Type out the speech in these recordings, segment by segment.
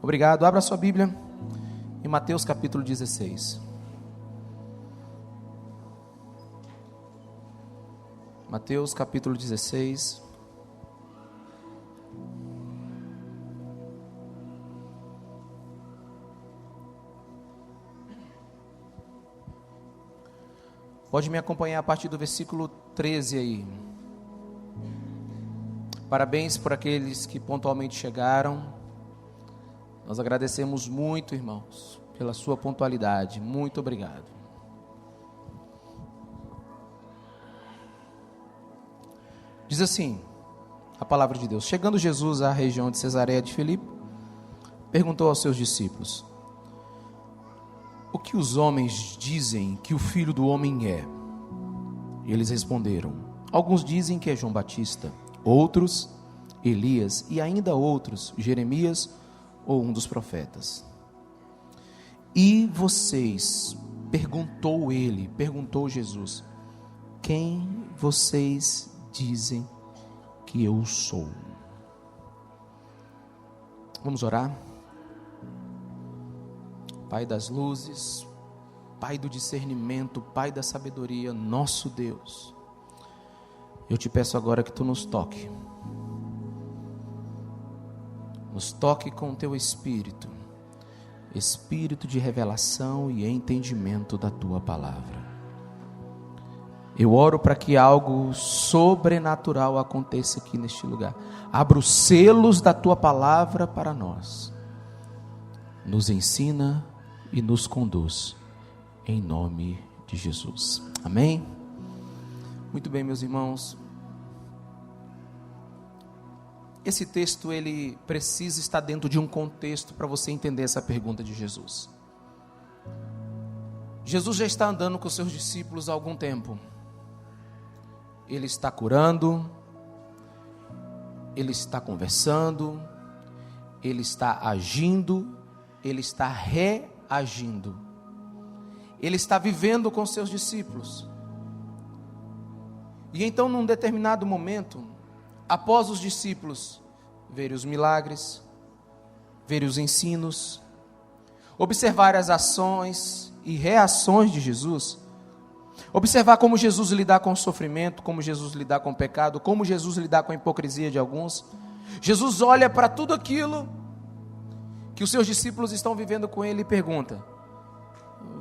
Obrigado. Abra sua Bíblia em Mateus capítulo 16. Mateus capítulo 16. Pode me acompanhar a partir do versículo 13 aí. Parabéns por aqueles que pontualmente chegaram. Nós agradecemos muito, irmãos, pela sua pontualidade. Muito obrigado. Diz assim a palavra de Deus: chegando Jesus à região de Cesareia de Filipe, perguntou aos seus discípulos: o que os homens dizem que o Filho do Homem é? E eles responderam: alguns dizem que é João Batista, outros Elias, e ainda outros Jeremias ou um dos profetas. E vocês, perguntou Jesus, quem vocês dizem que eu sou? Vamos orar? Pai das luzes, Pai do discernimento, Pai da sabedoria, nosso Deus, eu te peço agora que tu nos toque com o teu Espírito, Espírito de revelação e entendimento da tua palavra. Eu oro para que algo sobrenatural aconteça aqui neste lugar. Abra os selos da tua palavra para nós. Nos ensina e nos conduz, em nome de Jesus. Amém? Muito bem, meus irmãos. Esse texto, ele precisa estar dentro de um contexto para você entender essa pergunta de Jesus. Jesus já está andando com seus discípulos há algum tempo. Ele está curando, ele está conversando, ele está agindo, ele está reagindo. Ele está vivendo com seus discípulos. E então, num determinado momento, após os discípulos verem os milagres, verem os ensinos, observar as ações e reações de Jesus, observar como Jesus lidar com o sofrimento, como Jesus lidar com o pecado, como Jesus lidar com a hipocrisia de alguns, Jesus olha para tudo aquilo que os seus discípulos estão vivendo com ele e pergunta: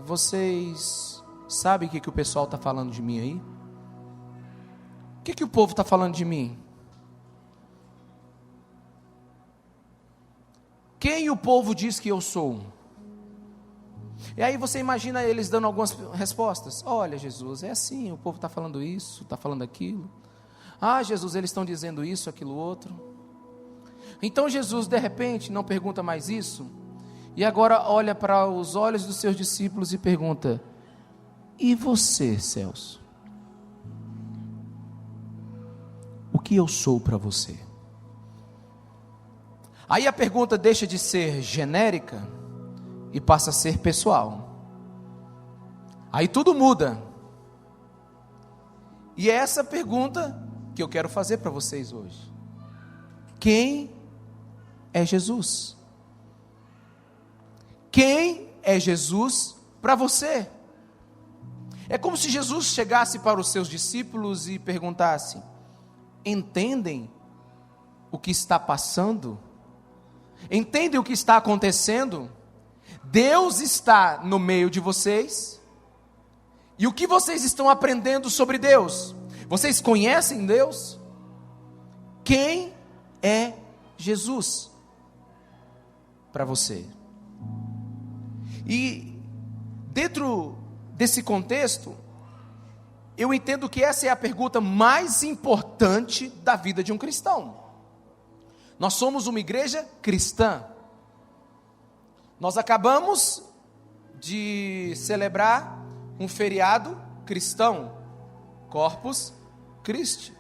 vocês sabem o que o pessoal está falando de mim aí? O que o povo está falando de mim? Quem o povo diz que eu sou? E aí você imagina eles dando algumas respostas. Olha, Jesus, é assim, o povo está falando isso, está falando aquilo. Ah, Jesus, eles estão dizendo isso, aquilo, outro. Então Jesus, de repente, não pergunta mais isso, e agora olha para os olhos dos seus discípulos e pergunta: e você, Celso? O que eu sou para você? Aí a pergunta deixa de ser genérica e passa a ser pessoal. Aí tudo muda. E é essa pergunta que eu quero fazer para vocês hoje. Quem é Jesus? Quem é Jesus para você? É como se Jesus chegasse para os seus discípulos e perguntasse: entendem o que está passando? Entendem o que está acontecendo? Deus está no meio de vocês. E o que vocês estão aprendendo sobre Deus? Vocês conhecem Deus? Quem é Jesus para você? E dentro desse contexto, eu entendo que essa é a pergunta mais importante da vida de um cristão. Nós somos uma igreja cristã. Nós acabamos de celebrar um feriado cristão, Corpus Christi.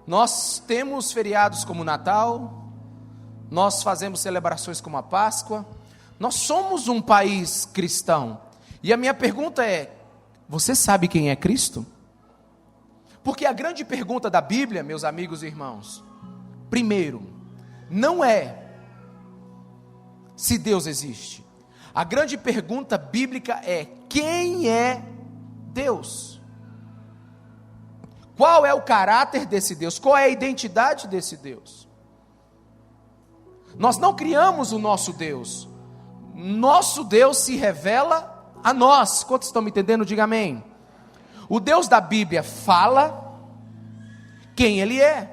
Nós temos feriados como o Natal, nós fazemos celebrações como a Páscoa. Nós somos um país cristão. E a minha pergunta é: você sabe quem é Cristo? Porque a grande pergunta da Bíblia, meus amigos e irmãos, primeiro, não é se Deus existe. A grande pergunta bíblica é: quem é Deus? Qual é o caráter desse Deus? Qual é a identidade desse Deus? Nós não criamos o nosso Deus. Nosso Deus se revela a nós. Quantos estão me entendendo? Diga amém. O Deus da Bíblia fala quem Ele é.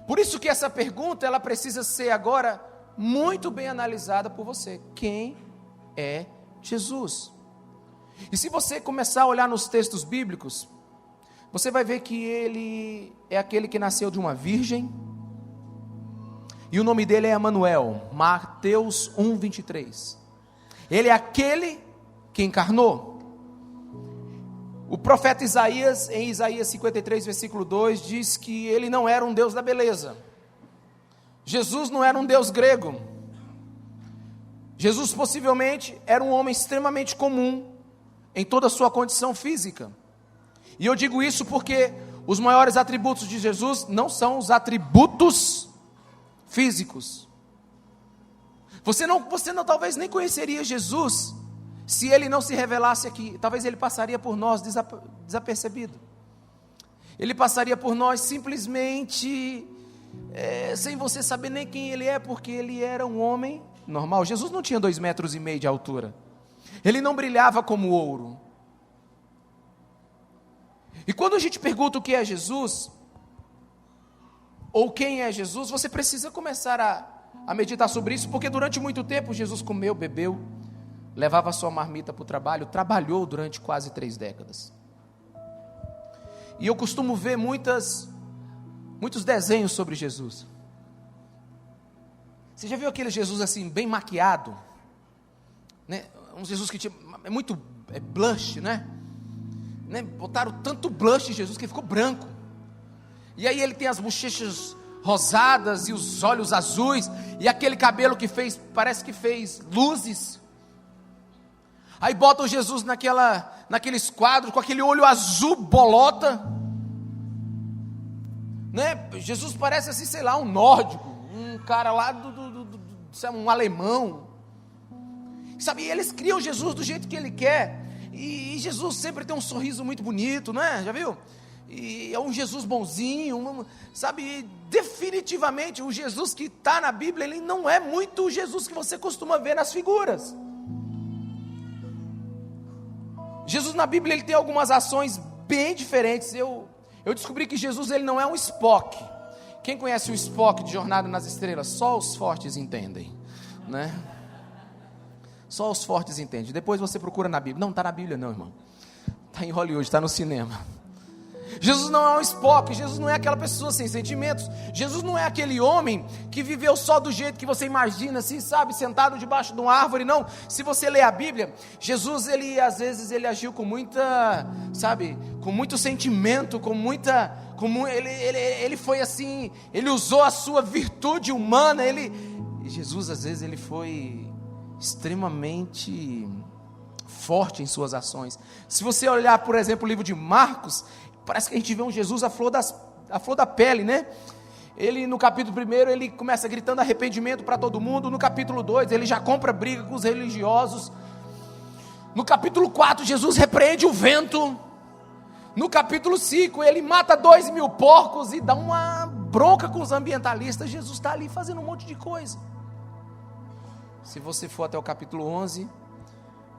Por isso que essa pergunta, ela precisa ser agora muito bem analisada por você. Quem é Jesus? E se você começar a olhar nos textos bíblicos, você vai ver que Ele é aquele que nasceu de uma virgem, e o nome dele é Emanuel, Mateus 1:23. Ele é aquele que encarnou. O profeta Isaías, em Isaías 53, versículo 2, diz que ele não era um Deus da beleza. Jesus não era um Deus grego. Jesus possivelmente era um homem extremamente comum em toda a sua condição física. E eu digo isso porque os maiores atributos de Jesus não são os atributos físicos. Você não talvez nem conheceria Jesus se Ele não se revelasse aqui. Talvez Ele passaria por nós desapercebido. Ele passaria por nós simplesmente sem você saber nem quem Ele é, porque Ele era um homem normal. Jesus não tinha 2,5 metros de altura. Ele não brilhava como ouro. E quando a gente pergunta o que é Jesus, ou quem é Jesus, você precisa começar a meditar sobre isso, porque durante muito tempo Jesus comeu, bebeu, levava a sua marmita para o trabalho, trabalhou durante quase 3 décadas. E eu costumo ver muitos desenhos sobre Jesus. Você já viu aquele Jesus assim, bem maquiado? Né? Um Jesus que tinha, é muito blush, né? Botaram tanto blush em Jesus que ele ficou branco. E aí ele tem as bochechas rosadas e os olhos azuis, e aquele cabelo que parece que fez luzes. Aí botam Jesus naqueles quadros com aquele olho azul bolota, né? Jesus parece assim, sei lá, um nórdico, um cara lá um alemão, sabe? E eles criam Jesus do jeito que ele quer. E Jesus sempre tem um sorriso muito bonito, não é? Já viu? E é um Jesus bonzinho, sabe? Definitivamente o Jesus que está na Bíblia, ele não é muito o Jesus que você costuma ver nas figuras. Jesus na Bíblia, ele tem algumas ações bem diferentes. Eu descobri que Jesus, ele não é um Spock. Quem conhece o Spock de Jornada nas Estrelas? Só os fortes entendem, né? Só os fortes entendem. Depois você procura na Bíblia. Não, está na Bíblia não, irmão. Está em Hollywood, está no cinema. Jesus não é um Spock. Jesus não é aquela pessoa sem sentimentos. Jesus não é aquele homem que viveu só do jeito que você imagina, assim, sabe, sentado debaixo de uma árvore. Não, se você ler a Bíblia, Jesus, às vezes ele agiu com muita, sabe, com muito sentimento, ele foi assim, ele usou a sua virtude humana. Jesus, às vezes, ele foi extremamente forte em suas ações. Se você olhar, por exemplo, o livro de Marcos, parece que a gente vê um Jesus à flor da pele, né? Ele, no capítulo 1, ele começa gritando arrependimento para todo mundo. No capítulo 2, ele já compra briga com os religiosos. No capítulo 4, Jesus repreende o vento. No capítulo 5, ele mata 2.000 porcos e dá uma bronca com os ambientalistas. Jesus está ali fazendo um monte de coisa. Se você for até o capítulo 11,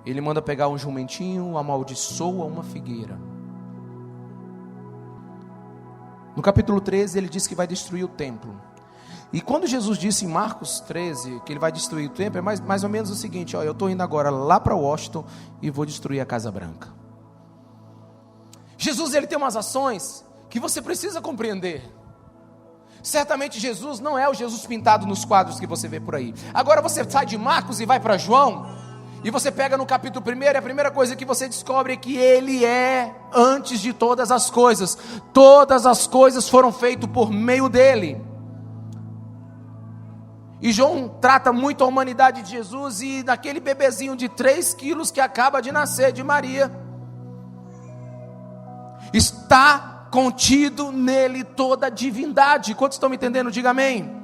ele manda pegar um jumentinho, amaldiçoa uma figueira. No capítulo 13, ele diz que vai destruir o templo. E quando Jesus disse em Marcos 13 que ele vai destruir o templo, é mais ou menos o seguinte: eu estou indo agora lá para Washington e vou destruir a Casa Branca. Jesus, ele tem umas ações que você precisa compreender. Certamente Jesus não é o Jesus pintado nos quadros que você vê por aí. Agora você sai de Marcos e vai para João, e você pega no capítulo 1, e a primeira coisa que você descobre é que ele é antes de todas as coisas. Todas as coisas foram feitas por meio dele. E João trata muito a humanidade de Jesus, e daquele bebezinho de 3 quilos que acaba de nascer de Maria, está contido nele toda a divindade. Quantos estão me entendendo? Diga amém.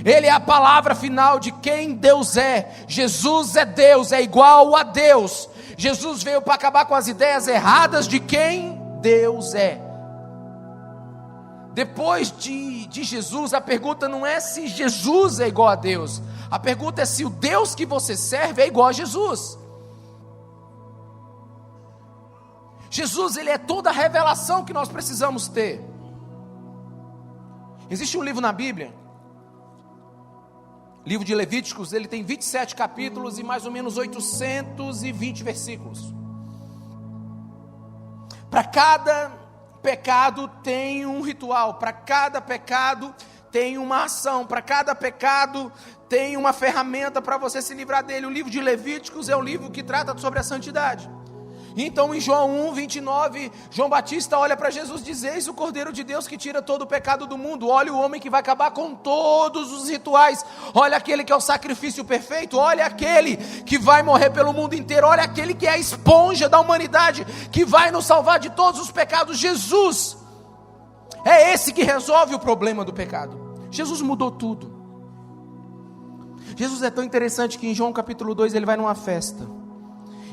Ele é a palavra final de quem Deus é. Jesus é Deus, é igual a Deus. Jesus veio para acabar com as ideias erradas de quem Deus é. Depois de Jesus, a pergunta não é se Jesus é igual a Deus. A pergunta é se o Deus que você serve é igual a Jesus. Jesus, ele é toda a revelação que nós precisamos ter. Existe um livro na Bíblia, livro de Levíticos, ele tem 27 capítulos e mais ou menos 820 versículos. Para cada pecado tem um ritual, para cada pecado tem uma ação, para cada pecado tem uma ferramenta para você se livrar dele. O livro de Levíticos é um livro que trata sobre a santidade. Então em João 1:29, João Batista olha para Jesus e diz: eis o Cordeiro de Deus que tira todo o pecado do mundo. Olha o homem que vai acabar com todos os rituais. Olha aquele que é o sacrifício perfeito. Olha aquele que vai morrer pelo mundo inteiro. Olha aquele que é a esponja da humanidade, que vai nos salvar de todos os pecados. Jesus é esse que resolve o problema do pecado. Jesus mudou tudo. Jesus é tão interessante que em João capítulo 2 ele vai numa festa.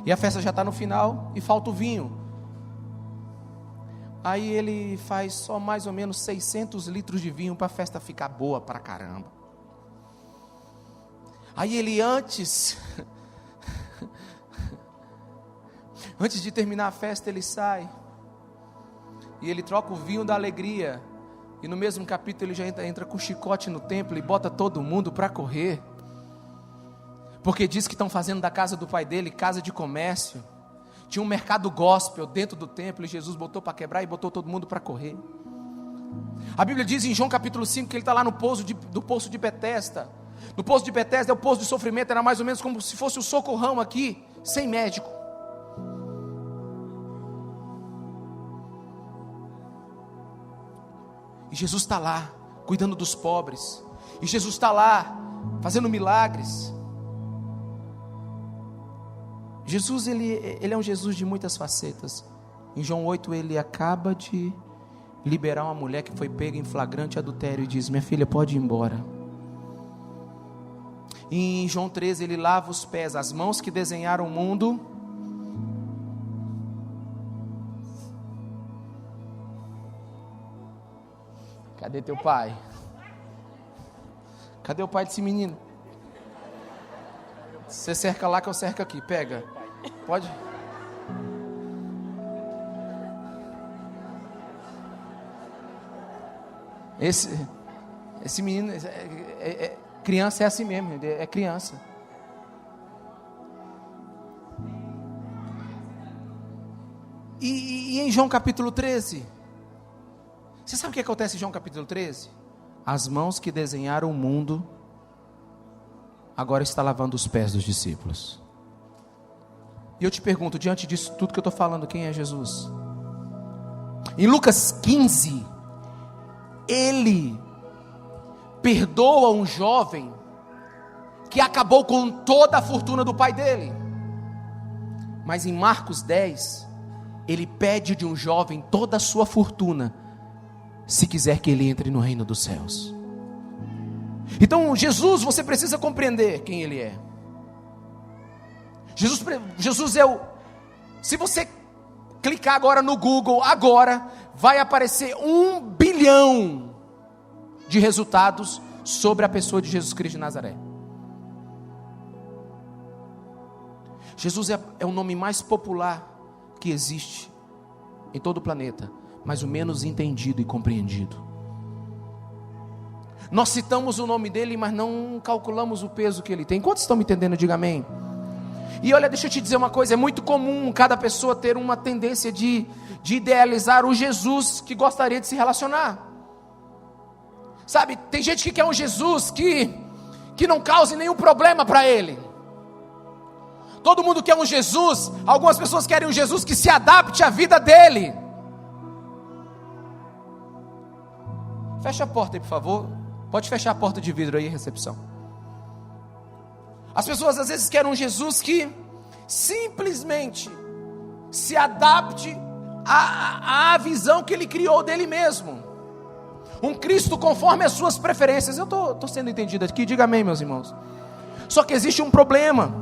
E a festa já está no final e falta o vinho. Aí ele faz só mais ou menos 600 litros de vinho para a festa ficar boa pra caramba. Aí ele antes de terminar a festa ele sai. E ele troca o vinho da alegria. E no mesmo capítulo ele já entra com chicote no templo e bota todo mundo para correr. Porque diz que estão fazendo da casa do pai dele casa de comércio. Tinha um mercado gospel dentro do templo e Jesus botou para quebrar e botou todo mundo para correr. A Bíblia diz em João capítulo 5 que ele está lá no poço de Betesda. No poço de Betesda é o poço de sofrimento, era mais ou menos como se fosse o socorrão aqui, sem médico. E Jesus está lá, cuidando dos pobres. E Jesus está lá, fazendo milagres. Jesus, ele é um Jesus de muitas facetas. Em João 8, ele acaba de liberar uma mulher que foi pega em flagrante adultério e diz: minha filha, pode ir embora. E em João 13, ele lava os pés, as mãos que desenharam o mundo. Cadê teu pai? Cadê o pai desse menino? Você cerca lá que eu cerco aqui, pega. Pode. Esse menino, criança é assim mesmo, é criança. E em João capítulo 13, você sabe o que acontece em João capítulo 13? As mãos que desenharam o mundo agora está lavando os pés dos discípulos. E eu te pergunto, diante disso tudo que eu estou falando, quem é Jesus? Em Lucas 15, ele perdoa um jovem que acabou com toda a fortuna do pai dele. Mas em Marcos 10, ele pede de um jovem toda a sua fortuna, se quiser que ele entre no reino dos céus. Então Jesus, você precisa compreender quem ele é. Jesus é o... Se você clicar agora no Google, agora vai aparecer 1 bilhão de resultados sobre a pessoa de Jesus Cristo de Nazaré. Jesus é o nome mais popular que existe em todo o planeta, mas o menos entendido e compreendido. Nós citamos o nome dele, mas não calculamos o peso que ele tem. Quantos estão me entendendo? Diga amém. E olha, deixa eu te dizer uma coisa, é muito comum cada pessoa ter uma tendência de idealizar o Jesus que gostaria de se relacionar. Sabe, tem gente que quer um Jesus que não cause nenhum problema para ele. Todo mundo quer um Jesus, algumas pessoas querem um Jesus que se adapte à vida dele. Fecha a porta aí, por favor. Pode fechar a porta de vidro aí, recepção. As pessoas às vezes querem um Jesus que simplesmente se adapte à visão que ele criou dele mesmo. Um Cristo conforme as suas preferências. Eu estou sendo entendido aqui, diga amém, meus irmãos. Só que existe um problema,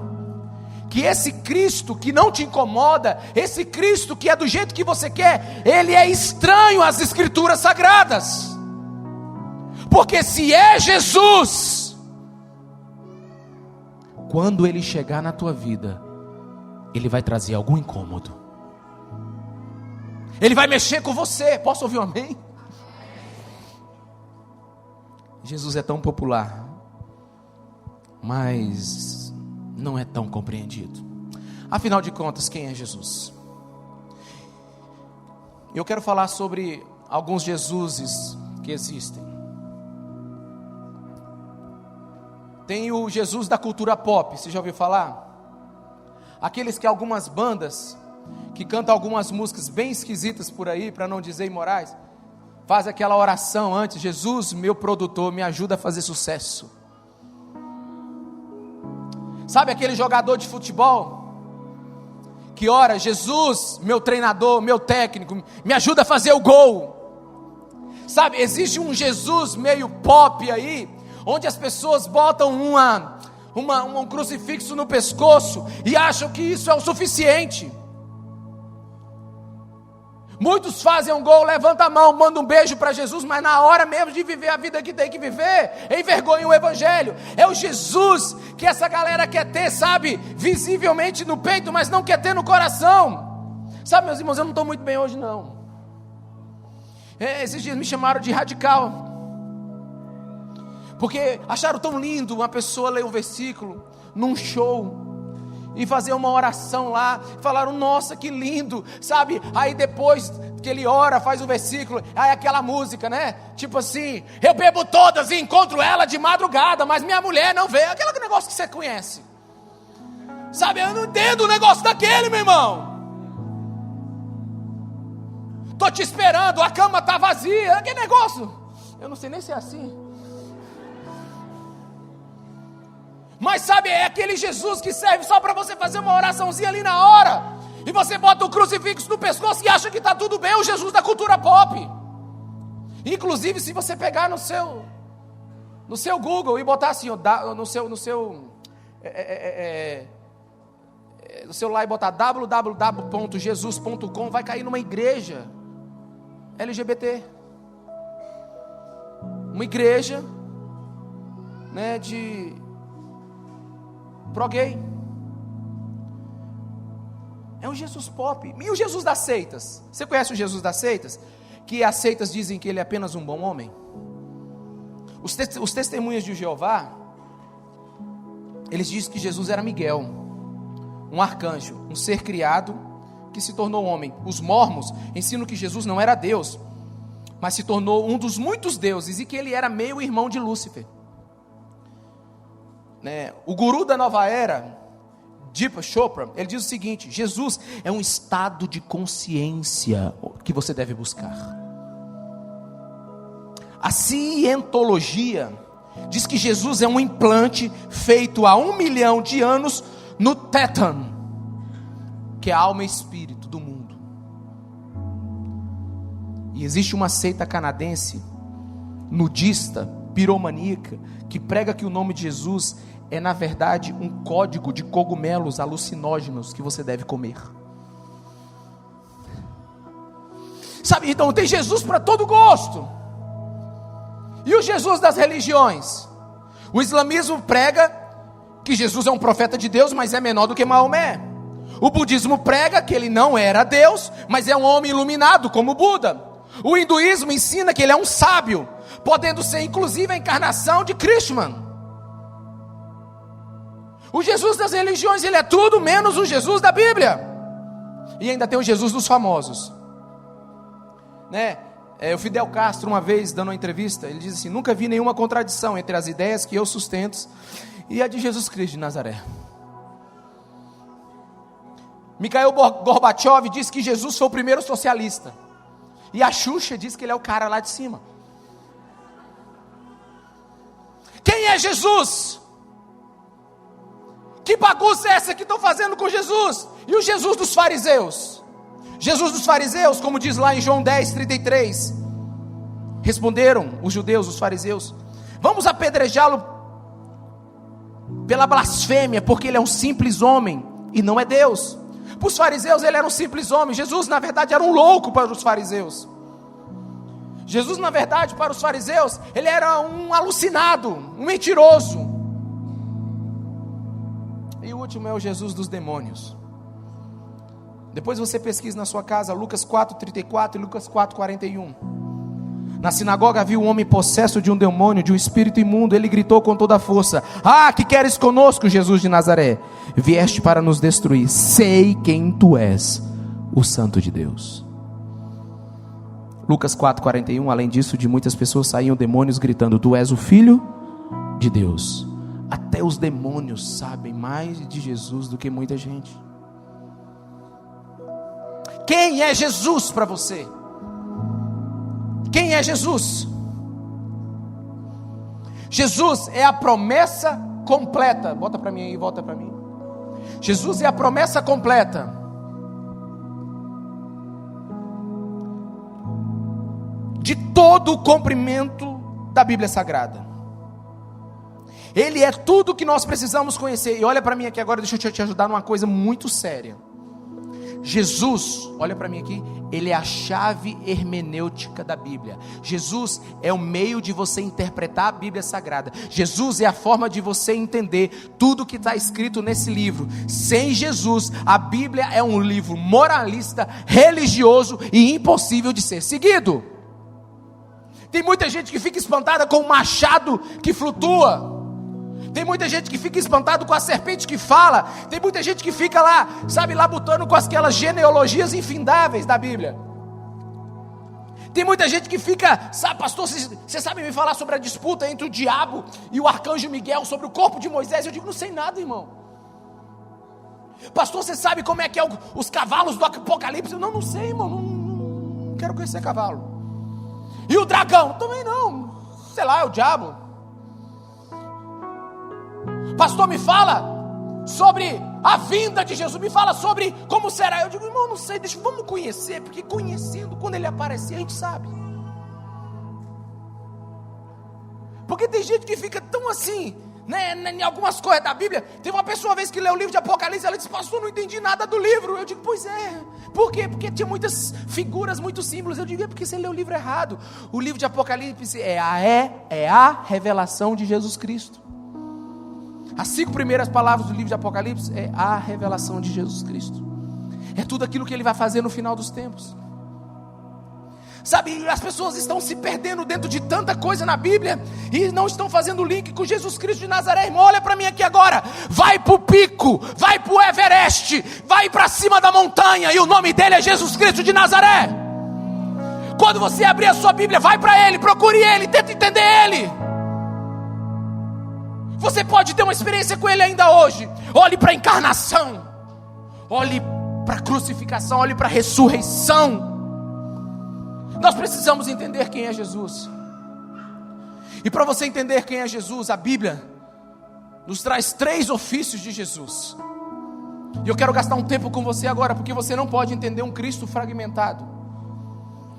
que esse Cristo que não te incomoda, esse Cristo que é do jeito que você quer, ele é estranho às Escrituras Sagradas. Porque se é Jesus, quando ele chegar na tua vida, ele vai trazer algum incômodo. Ele vai mexer com você. Posso ouvir um amém? Jesus é tão popular, mas não é tão compreendido. Afinal de contas, quem é Jesus? Eu quero falar sobre alguns Jesuses que existem. Tem o Jesus da cultura pop, você já ouviu falar? Aqueles que algumas bandas, que cantam algumas músicas bem esquisitas por aí, para não dizer imorais, faz aquela oração antes: Jesus, meu produtor, me ajuda a fazer sucesso. Sabe aquele jogador de futebol que ora: Jesus, meu treinador, meu técnico, me ajuda a fazer o gol. Sabe, existe um Jesus meio pop aí, onde as pessoas botam um crucifixo no pescoço e acham que isso é o suficiente. Muitos fazem um gol, levanta a mão, manda um beijo para Jesus, mas na hora mesmo de viver a vida que tem que viver, envergonha o Evangelho. É o Jesus que essa galera quer ter, sabe, visivelmente no peito, mas não quer ter no coração. Sabe, meus irmãos, eu não estou muito bem hoje não. Esses dias me chamaram de radical, porque acharam tão lindo uma pessoa ler um versículo num show e fazer uma oração lá. Falaram: nossa, que lindo, sabe? Aí depois que ele ora, faz o versículo, aí aquela música, né? Tipo assim: eu bebo todas e encontro ela de madrugada, mas minha mulher não vê. Aquele negócio que você conhece, sabe? Eu não entendo o negócio daquele, meu irmão. Tô te esperando, a cama tá vazia. Que negócio? Eu não sei nem se é assim. Mas sabe, é aquele Jesus que serve só para você fazer uma oraçãozinha ali na hora, e você bota o crucifixo no pescoço e acha que está tudo bem. É o Jesus da cultura pop. Inclusive, se você pegar no seu Google e botar assim, no celular, e botar www.jesus.com, vai cair numa igreja LGBT, uma igreja, né, de pro-gay. É um Jesus pop. E o Jesus das seitas? Você conhece o Jesus das seitas? Que as seitas dizem que ele é apenas um bom homem. Os testemunhas de Jeová, eles dizem que Jesus era Miguel, um arcanjo, um ser criado que se tornou homem. Os mormons ensinam que Jesus não era Deus, mas se tornou um dos muitos deuses, e que ele era meio irmão de Lúcifer. O guru da nova era, Deepak Chopra, ele diz o seguinte: Jesus é um estado de consciência que você deve buscar. A cientologia diz que Jesus é um implante feito há 1 milhão de anos no tétano, que é a alma e espírito do mundo. E existe uma seita canadense, nudista, piromaníaca, que prega que o nome de Jesus é na verdade um código de cogumelos alucinógenos que você deve comer. Sabe, então tem Jesus para todo gosto. E o Jesus das religiões? O islamismo prega que Jesus é um profeta de Deus, mas é menor do que Maomé. O budismo prega que ele não era Deus, mas é um homem iluminado como Buda. O hinduísmo ensina que ele é um sábio, podendo ser inclusive a encarnação de Krishna. O Jesus das religiões, ele é tudo menos o Jesus da Bíblia. E ainda tem o Jesus dos famosos, né? O Fidel Castro, uma vez dando uma entrevista, ele diz assim: nunca vi nenhuma contradição entre as ideias que eu sustento e a de Jesus Cristo de Nazaré. Mikhail Gorbachev diz que Jesus foi o primeiro socialista, e a Xuxa diz que ele é o cara lá de cima. Quem é Jesus? Que bagunça é essa que estão fazendo com Jesus? E o Jesus dos fariseus? Jesus dos fariseus, como diz lá em João 10:33, Responderam os judeus, os fariseus: vamos apedrejá-lo pela blasfêmia, porque ele é um simples homem e não é Deus. Para os fariseus ele era um simples homem. Jesus na verdade era um louco para os fariseus. Jesus na verdade para os fariseus ele era um alucinado, um mentiroso. E o último é o Jesus dos demônios. Depois você pesquisa na sua casa Lucas 4:34 e Lucas 4:41. Na sinagoga havia um homem possesso de um demônio, de um espírito imundo. Ele gritou com toda a força: ah, que queres conosco, Jesus de Nazaré? Vieste para nos destruir. Sei quem tu és, o Santo de Deus. Lucas 4:41. Além disso, de muitas pessoas saíam demônios gritando: tu és o Filho de Deus. Até os demônios sabem mais de Jesus do que muita gente. Quem é Jesus para você? Quem é Jesus? Jesus é a promessa completa. Bota para mim aí, volta para mim. Jesus é a promessa completa de todo o cumprimento da Bíblia Sagrada. Ele é tudo que nós precisamos conhecer. E olha para mim aqui agora, deixa eu te ajudar numa coisa muito séria. Jesus, olha para mim aqui, ele é a chave hermenêutica da Bíblia. Jesus é o meio de você interpretar a Bíblia Sagrada. Jesus é a forma de você entender tudo que está escrito nesse livro. Sem Jesus, a Bíblia é um livro moralista, religioso e impossível de ser seguido. Tem muita gente que fica espantada com o machado que flutua. Tem muita gente que fica espantado com a serpente que fala. Tem muita gente que fica lá, sabe, labutando com aquelas genealogias infindáveis da Bíblia. Tem muita gente que fica, sabe, pastor, você sabe me falar sobre a disputa entre o diabo e o arcanjo Miguel sobre o corpo de Moisés? Eu digo, não sei nada, irmão. Pastor, você sabe como é que é os cavalos do Apocalipse? Eu não sei, irmão, não quero conhecer cavalo. E o dragão? Também não, sei lá, é o diabo. Pastor, me fala sobre a vinda de Jesus, me fala sobre como será. Eu digo, irmão, não sei, vamos conhecer, porque conhecendo, quando ele aparecer, a gente sabe. Porque tem gente que fica tão assim, né, em algumas coisas da Bíblia. Teve uma pessoa uma vez que leu o livro de Apocalipse, ela disse, pastor, não entendi nada do livro. Eu digo, pois é, por quê? Porque tinha muitas figuras, muitos símbolos. Eu digo, é porque você leu o livro errado. O livro de Apocalipse é a revelação de Jesus Cristo. As 5 primeiras palavras do livro de Apocalipse é a revelação de Jesus Cristo. É tudo aquilo que ele vai fazer no final dos tempos. Sabe, as pessoas estão se perdendo dentro de tanta coisa na Bíblia e não estão fazendo link com Jesus Cristo de Nazaré. Irmão, olha para mim aqui agora. Vai para o pico, vai para o Everest, vai para cima da montanha e o nome dele é Jesus Cristo de Nazaré. Quando você abrir a sua Bíblia, vai para ele, procure ele, tenta entender ele. Você pode ter uma experiência com ele ainda hoje. Olhe para a encarnação, olhe para a crucificação, olhe para a ressurreição. Nós precisamos entender quem é Jesus. E para você entender quem é Jesus, a Bíblia nos traz 3 ofícios de Jesus. E eu quero gastar um tempo com você agora, porque você não pode entender um Cristo fragmentado.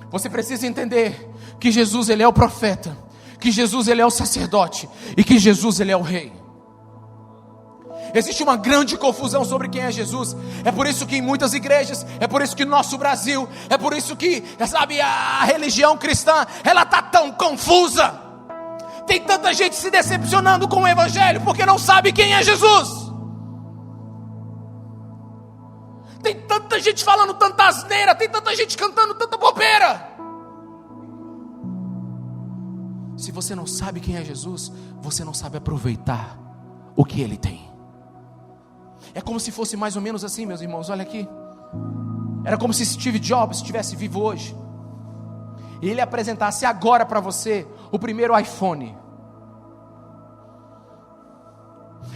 Você precisa entender que Jesus, ele é o profeta, que Jesus, ele é o sacerdote e que Jesus, ele é o rei. Existe uma grande confusão sobre quem é Jesus. É por isso que em muitas igrejas, é por isso que no nosso Brasil, é por isso que, sabe, a religião cristã, ela está tão confusa. Tem tanta gente se decepcionando com o evangelho, porque não sabe quem é Jesus. Tem tanta gente falando tanta asneira, tem tanta gente cantando tanta bobeira. Se você não sabe quem é Jesus, você não sabe aproveitar o que ele tem. É como se fosse mais ou menos assim, meus irmãos, olha aqui. Era como se Steve Jobs estivesse vivo hoje e ele apresentasse agora para você o primeiro iPhone.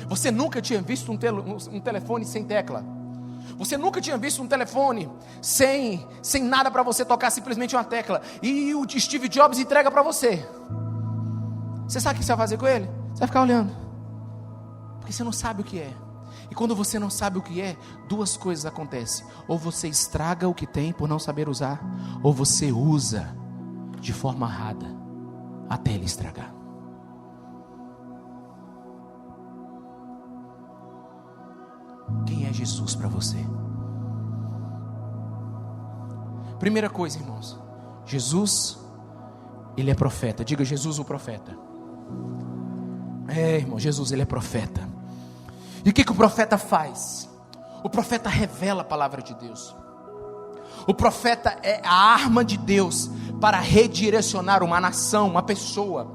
Você nunca tinha visto um telefone sem tecla. Você nunca tinha visto um telefone sem nada para você tocar, simplesmente uma tecla. E o Steve Jobs entrega para você. Você sabe o que você vai fazer com ele? Você vai ficar olhando, porque você não sabe o que é. E quando você não sabe o que é, 2 coisas acontecem. Ou você estraga o que tem por não saber usar, ou você usa de forma errada até ele estragar. Quem é Jesus para você? Primeira coisa, irmãos, Jesus, ele é profeta. Diga: Jesus o profeta. Irmão, Jesus, ele é profeta. E o que o profeta faz? O profeta revela a palavra de Deus. O profeta é a arma de Deus para redirecionar uma nação, uma pessoa.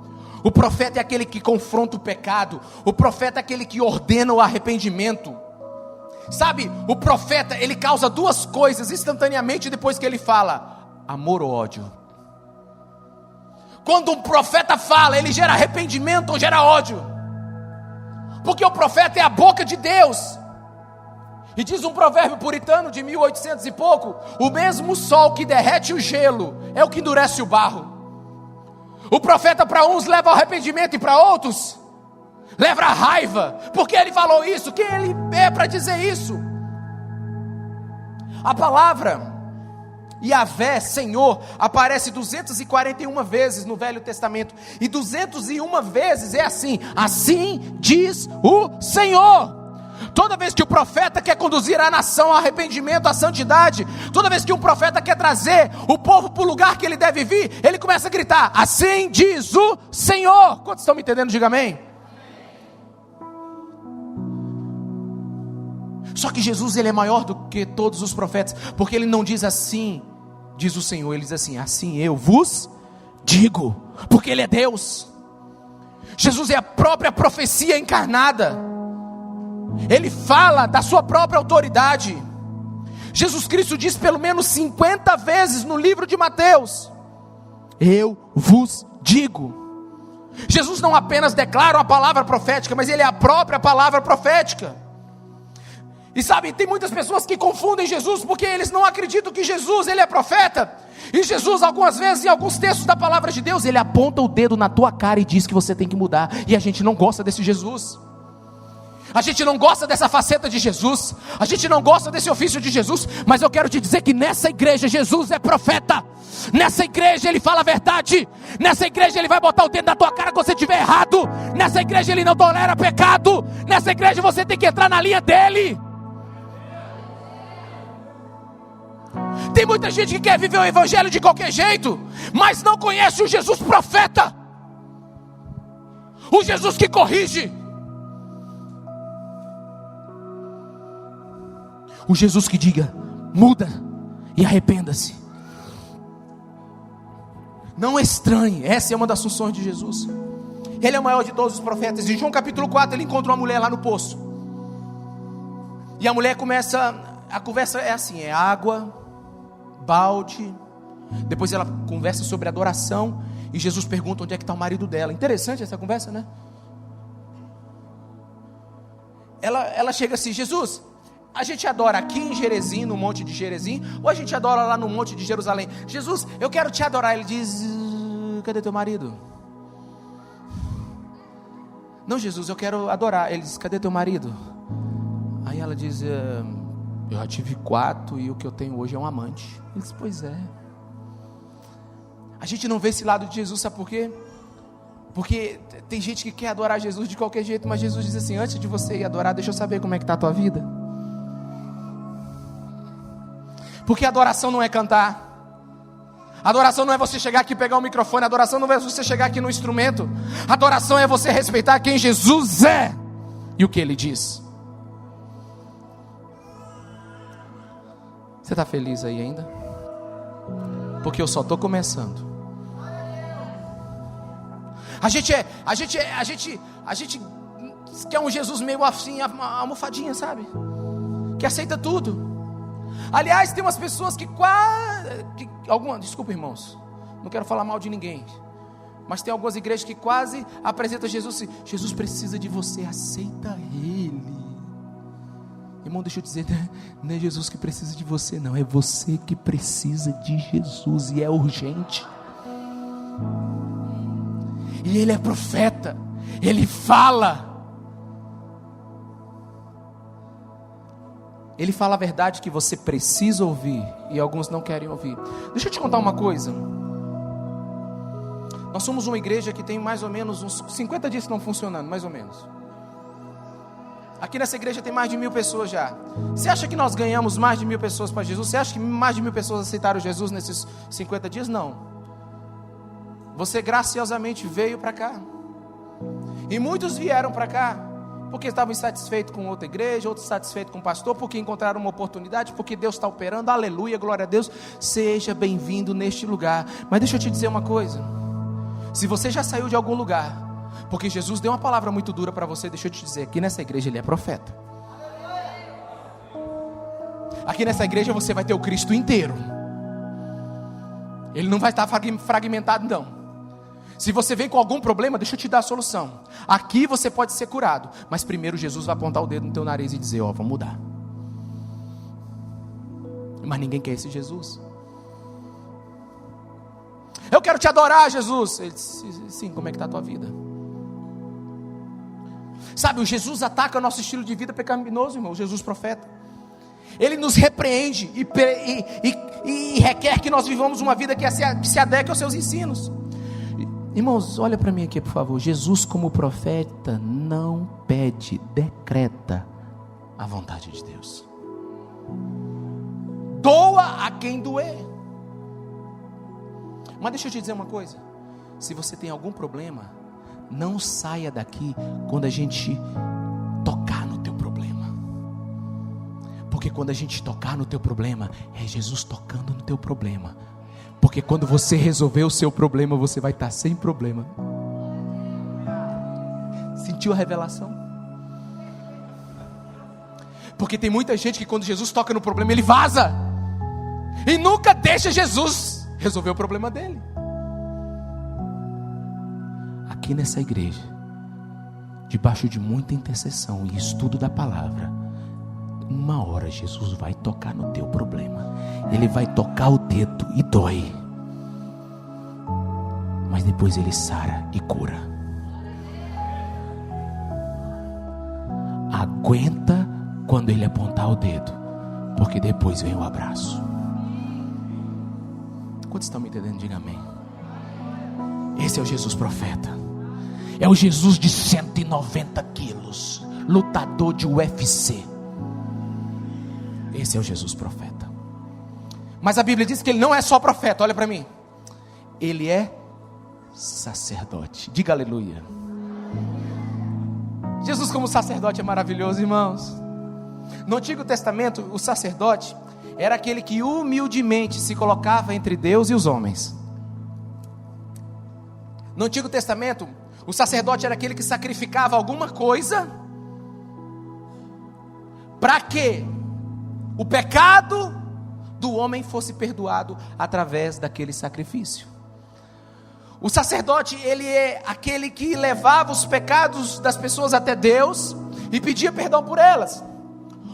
O profeta é aquele que confronta o pecado. O profeta é aquele que ordena o arrependimento. Sabe, o profeta, ele causa duas coisas instantaneamente depois que ele fala: amor ou ódio. Quando um profeta fala, ele gera arrependimento ou gera ódio, porque o profeta é a boca de Deus. E diz um provérbio puritano de 1800 e pouco: o mesmo sol que derrete o gelo é o que endurece o barro. O profeta para uns leva ao arrependimento e para outros leva a raiva. Porque ele falou isso? Quem ele é para dizer isso? A palavra Yahvé, Senhor, aparece 241 vezes no Velho Testamento. E 201 vezes é assim: assim diz o Senhor. Toda vez que o profeta quer conduzir a nação ao arrependimento, à santidade, toda vez que um profeta quer trazer o povo para o lugar que ele deve vir, ele começa a gritar: assim diz o Senhor. Quantos estão me entendendo? Diga amém. Só que Jesus, ele é maior do que todos os profetas, porque ele não diz assim diz o Senhor, ele diz assim: assim eu vos digo, porque ele é Deus. Jesus é a própria profecia encarnada. Ele fala da sua própria autoridade. Jesus Cristo diz pelo menos 50 vezes no livro de Mateus: eu vos digo. Jesus não apenas declara uma palavra profética, mas ele é a própria palavra profética. E sabe, tem muitas pessoas que confundem Jesus, porque eles não acreditam que Jesus, ele é profeta. E Jesus, algumas vezes, em alguns textos da palavra de Deus, ele aponta o dedo na tua cara e diz que você tem que mudar. E a gente não gosta desse Jesus. A gente não gosta dessa faceta de Jesus. A gente não gosta desse ofício de Jesus. Mas eu quero te dizer que nessa igreja Jesus é profeta. Nessa igreja ele fala a verdade. Nessa igreja ele vai botar o dedo na tua cara quando você estiver errado. Nessa igreja ele não tolera pecado. Nessa igreja você tem que entrar na linha dele. Tem muita gente que quer viver o evangelho de qualquer jeito, mas não conhece o Jesus profeta, o Jesus que corrige, o Jesus que diga: muda e arrependa-se. Não estranhe, essa é uma das funções de Jesus. Ele é o maior de todos os profetas. Em João capítulo 4 ele encontra uma mulher lá no poço, e a mulher começa, a conversa é assim, é água, balde. Depois ela conversa sobre adoração, e Jesus pergunta onde é que está o marido dela. Interessante essa conversa, né? Ela chega assim: Jesus, a gente adora aqui em Gerezim, no monte de Gerezim, ou a gente adora lá no monte de Jerusalém? Jesus, eu quero te adorar. Ele diz: cadê teu marido? Não, Jesus, eu quero adorar. Ele diz: cadê teu marido? Aí ela diz: eu já tive 4 e o que eu tenho hoje é um amante. Ele diz: pois é. A gente não vê esse lado de Jesus, sabe por quê? Porque tem gente que quer adorar Jesus de qualquer jeito, mas Jesus diz assim: antes de você ir adorar, deixa eu saber como é que está a tua vida. Porque adoração não é cantar. Adoração não é você chegar aqui e pegar o microfone. Adoração não é você chegar aqui no instrumento. Adoração é você respeitar quem Jesus é e o que Ele diz. Você está feliz aí ainda? Porque eu só estou começando. A gente quer um Jesus meio assim, almofadinha, sabe? Que aceita tudo. Aliás, tem umas pessoas desculpa, irmãos, não quero falar mal de ninguém, mas tem algumas igrejas que quase apresentam Jesus assim: Jesus precisa de você, aceita Ele. Irmão, deixa eu dizer, não é Jesus que precisa de você, não, é você que precisa de Jesus, e é urgente. E Ele é profeta, Ele fala. Ele fala a verdade que você precisa ouvir, e alguns não querem ouvir. Deixa eu te contar uma coisa. Nós somos uma igreja que tem mais ou menos uns 50 dias que não funcionando, mais ou menos. Aqui nessa igreja tem mais de 1.000 pessoas já. Você acha que nós ganhamos mais de 1.000 pessoas para Jesus? Você acha que mais de 1.000 pessoas aceitaram Jesus nesses 50 dias? Não. Você graciosamente veio para cá. E muitos vieram para cá porque estavam insatisfeitos com outra igreja, outros satisfeitos com o pastor, porque encontraram uma oportunidade, porque Deus está operando. Aleluia, glória a Deus. Seja bem-vindo neste lugar. Mas deixa eu te dizer uma coisa. Se você já saiu de algum lugar, porque Jesus deu uma palavra muito dura para você, deixa eu te dizer, aqui nessa igreja ele é profeta. Aqui nessa igreja você vai ter o Cristo inteiro. Ele não vai estar fragmentado não. Se você vem com algum problema, deixa eu te dar a solução. Aqui você pode ser curado, mas primeiro Jesus vai apontar o dedo no teu nariz e dizer, ó, vamos mudar. Mas ninguém quer esse Jesus. Eu quero te adorar, Jesus. Ele disse, sim, como é que está a tua vida? Sabe, o Jesus ataca o nosso estilo de vida pecaminoso, irmão, o Jesus profeta. Ele nos repreende e requer que nós vivamos uma vida que se adeque aos seus ensinos. Irmãos, olha para mim aqui, por favor. Jesus, como profeta, não pede, decreta a vontade de Deus. Doa a quem doer. Mas deixa eu te dizer uma coisa. Se você tem algum problema, não saia daqui quando a gente tocar no teu problema. Porque quando a gente tocar no teu problema, é Jesus tocando no teu problema. Porque quando você resolver o seu problema, você vai estar sem problema. Sentiu a revelação? Porque tem muita gente que quando Jesus toca no problema, ele vaza. E nunca deixa Jesus resolver o problema dele. Aqui nessa igreja, debaixo de muita intercessão e estudo da palavra, uma hora Jesus vai tocar no teu problema. Ele vai tocar o dedo e dói, mas depois ele sara e cura. Aguenta quando ele apontar o dedo, porque depois vem o abraço. Quantos estão me entendendo? Diga amém. Esse é o Jesus profeta. É o Jesus de 190 quilos, lutador de UFC. Esse é o Jesus profeta. Mas a Bíblia diz que ele não é só profeta, olha para mim. Ele é sacerdote. Diga aleluia. Jesus como sacerdote é maravilhoso, irmãos. No Antigo Testamento, o sacerdote era aquele que humildemente se colocava entre Deus e os homens. No Antigo Testamento, o sacerdote era aquele que sacrificava alguma coisa para que o pecado do homem fosse perdoado através daquele sacrifício. O sacerdote, ele é aquele que levava os pecados das pessoas até Deus e pedia perdão por elas.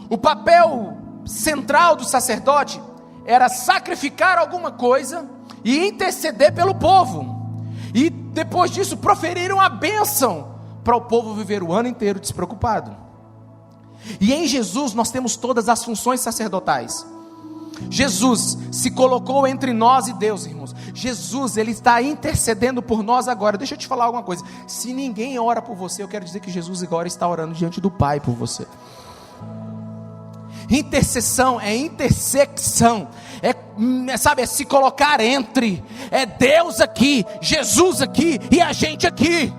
O papel central do sacerdote era sacrificar alguma coisa e interceder pelo povo. E depois disso proferiram a bênção para o povo viver o ano inteiro despreocupado. E em Jesus nós temos todas as funções sacerdotais. Jesus se colocou entre nós e Deus, irmãos. Jesus, ele está intercedendo por nós agora. Deixa eu te falar alguma coisa. Se ninguém ora por você, eu quero dizer que Jesus agora está orando diante do Pai por você. Intercessão é intersecção, é se colocar entre, é Deus aqui, Jesus aqui e a gente aqui.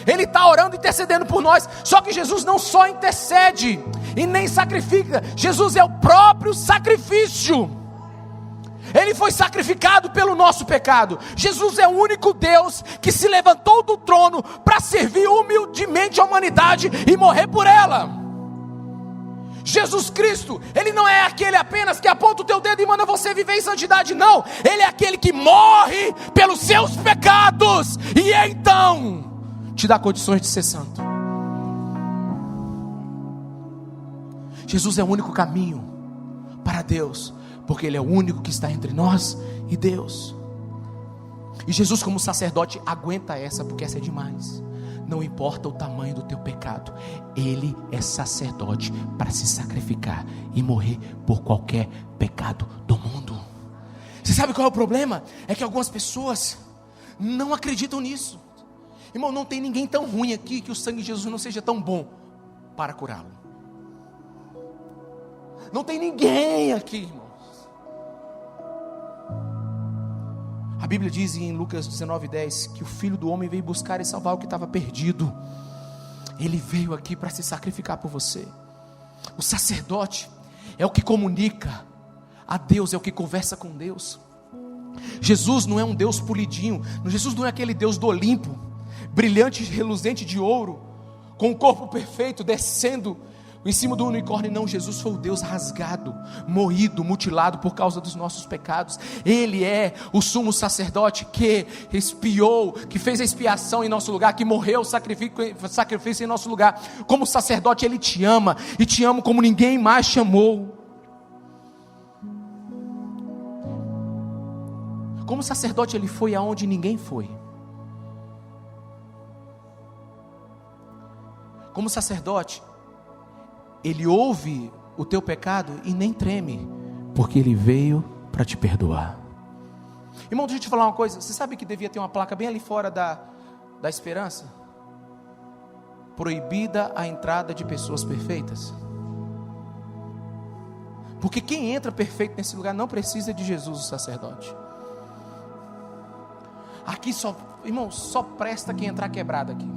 Ele está orando, intercedendo por nós. Só que Jesus não só intercede e nem sacrifica. Jesus é o próprio sacrifício. Ele foi sacrificado pelo nosso pecado. Jesus é o único Deus que se levantou do trono para servir humildemente a humanidade e morrer por ela. Jesus Cristo, ele não é aquele apenas que aponta o teu dedo e manda você viver em santidade, não. Ele é aquele que morre pelos seus pecados e então te dá condições de ser santo. Jesus é o único caminho para Deus, porque ele é o único que está entre nós e Deus. E Jesus como sacerdote aguenta essa, porque essa é demais. Não importa o tamanho do teu pecado, ele é sacerdote para se sacrificar e morrer por qualquer pecado do mundo. Você sabe qual é o problema? É que algumas pessoas não acreditam nisso. Irmão, não tem ninguém tão ruim aqui que o sangue de Jesus não seja tão bom para curá-lo. Não tem ninguém aqui, irmãos. A Bíblia diz em Lucas 19:10 que o Filho do Homem veio buscar e salvar o que estava perdido. Ele veio aqui para se sacrificar por você. O sacerdote é o que comunica a Deus, é o que conversa com Deus. Jesus não é um Deus polidinho. Jesus não é aquele Deus do Olimpo, brilhante, reluzente de ouro, com o corpo perfeito, descendo em cima do unicórnio. Não, Jesus foi o Deus rasgado, moído, mutilado por causa dos nossos pecados. Ele é o sumo sacerdote que expiou, que fez a expiação em nosso lugar, que morreu, sacrifício em nosso lugar. Como sacerdote Ele te ama, e te ama como ninguém mais te amou. Como sacerdote Ele foi aonde ninguém foi. Como sacerdote Ele ouve o teu pecado e nem treme, porque Ele veio para te perdoar. Irmão, deixa eu te falar uma coisa. Você sabe que devia ter uma placa bem ali fora da Esperança? Proibida a entrada de pessoas perfeitas. Porque quem entra perfeito nesse lugar não precisa de Jesus, o sacerdote. Aqui só, irmão, só presta quem entrar quebrado aqui.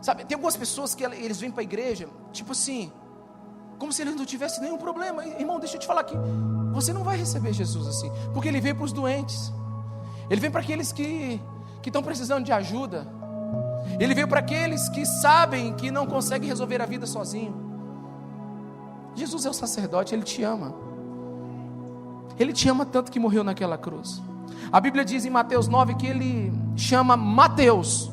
Sabe, tem algumas pessoas que eles vêm para a igreja, tipo assim, como se eles não tivessem nenhum problema. Irmão, deixa eu te falar aqui, você não vai receber Jesus assim, porque Ele vem para os doentes, Ele vem para aqueles que estão precisando de ajuda, Ele veio para aqueles que sabem que não conseguem resolver a vida sozinho. Jesus é o sacerdote, Ele te ama. Ele te ama tanto que morreu naquela cruz. A Bíblia diz em Mateus 9 que Ele chama Mateus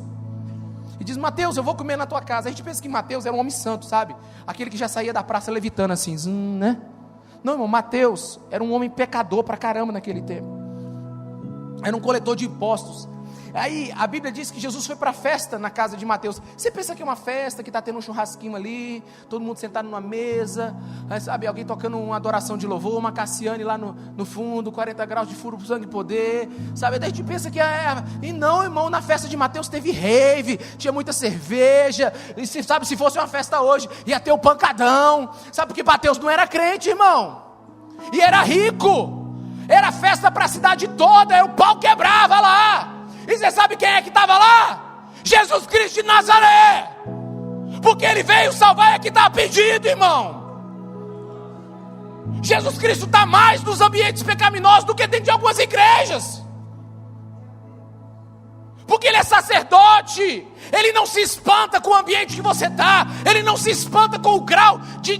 e diz: Mateus, eu vou comer na tua casa. A gente pensa que Mateus era um homem santo, sabe? Aquele que já saía da praça levitando assim, né? Não, irmão, Mateus era um homem pecador pra caramba naquele tempo. Era um coletor de impostos. Aí a Bíblia diz que Jesus foi para a festa na casa de Mateus. Você pensa que é uma festa, que está tendo um churrasquinho ali, todo mundo sentado numa mesa, sabe, alguém tocando uma adoração de louvor, uma Cassiane lá no fundo, 40 graus de furo, sangue e poder, sabe? Daí a gente pensa que e não, irmão, na festa de Mateus teve rave, tinha muita cerveja, e sabe, se fosse uma festa hoje, ia ter o pancadão, sabe? Porque Mateus não era crente, irmão, e era rico, era festa para a cidade toda, e o pau quebrava lá. E você sabe quem é que estava lá? Jesus Cristo de Nazaré. Porque Ele veio salvar é que está pedido, irmão. Jesus Cristo está mais nos ambientes pecaminosos do que dentro de algumas igrejas. Porque Ele é sacerdote. Ele não se espanta com o ambiente que você está. Ele não se espanta com o grau de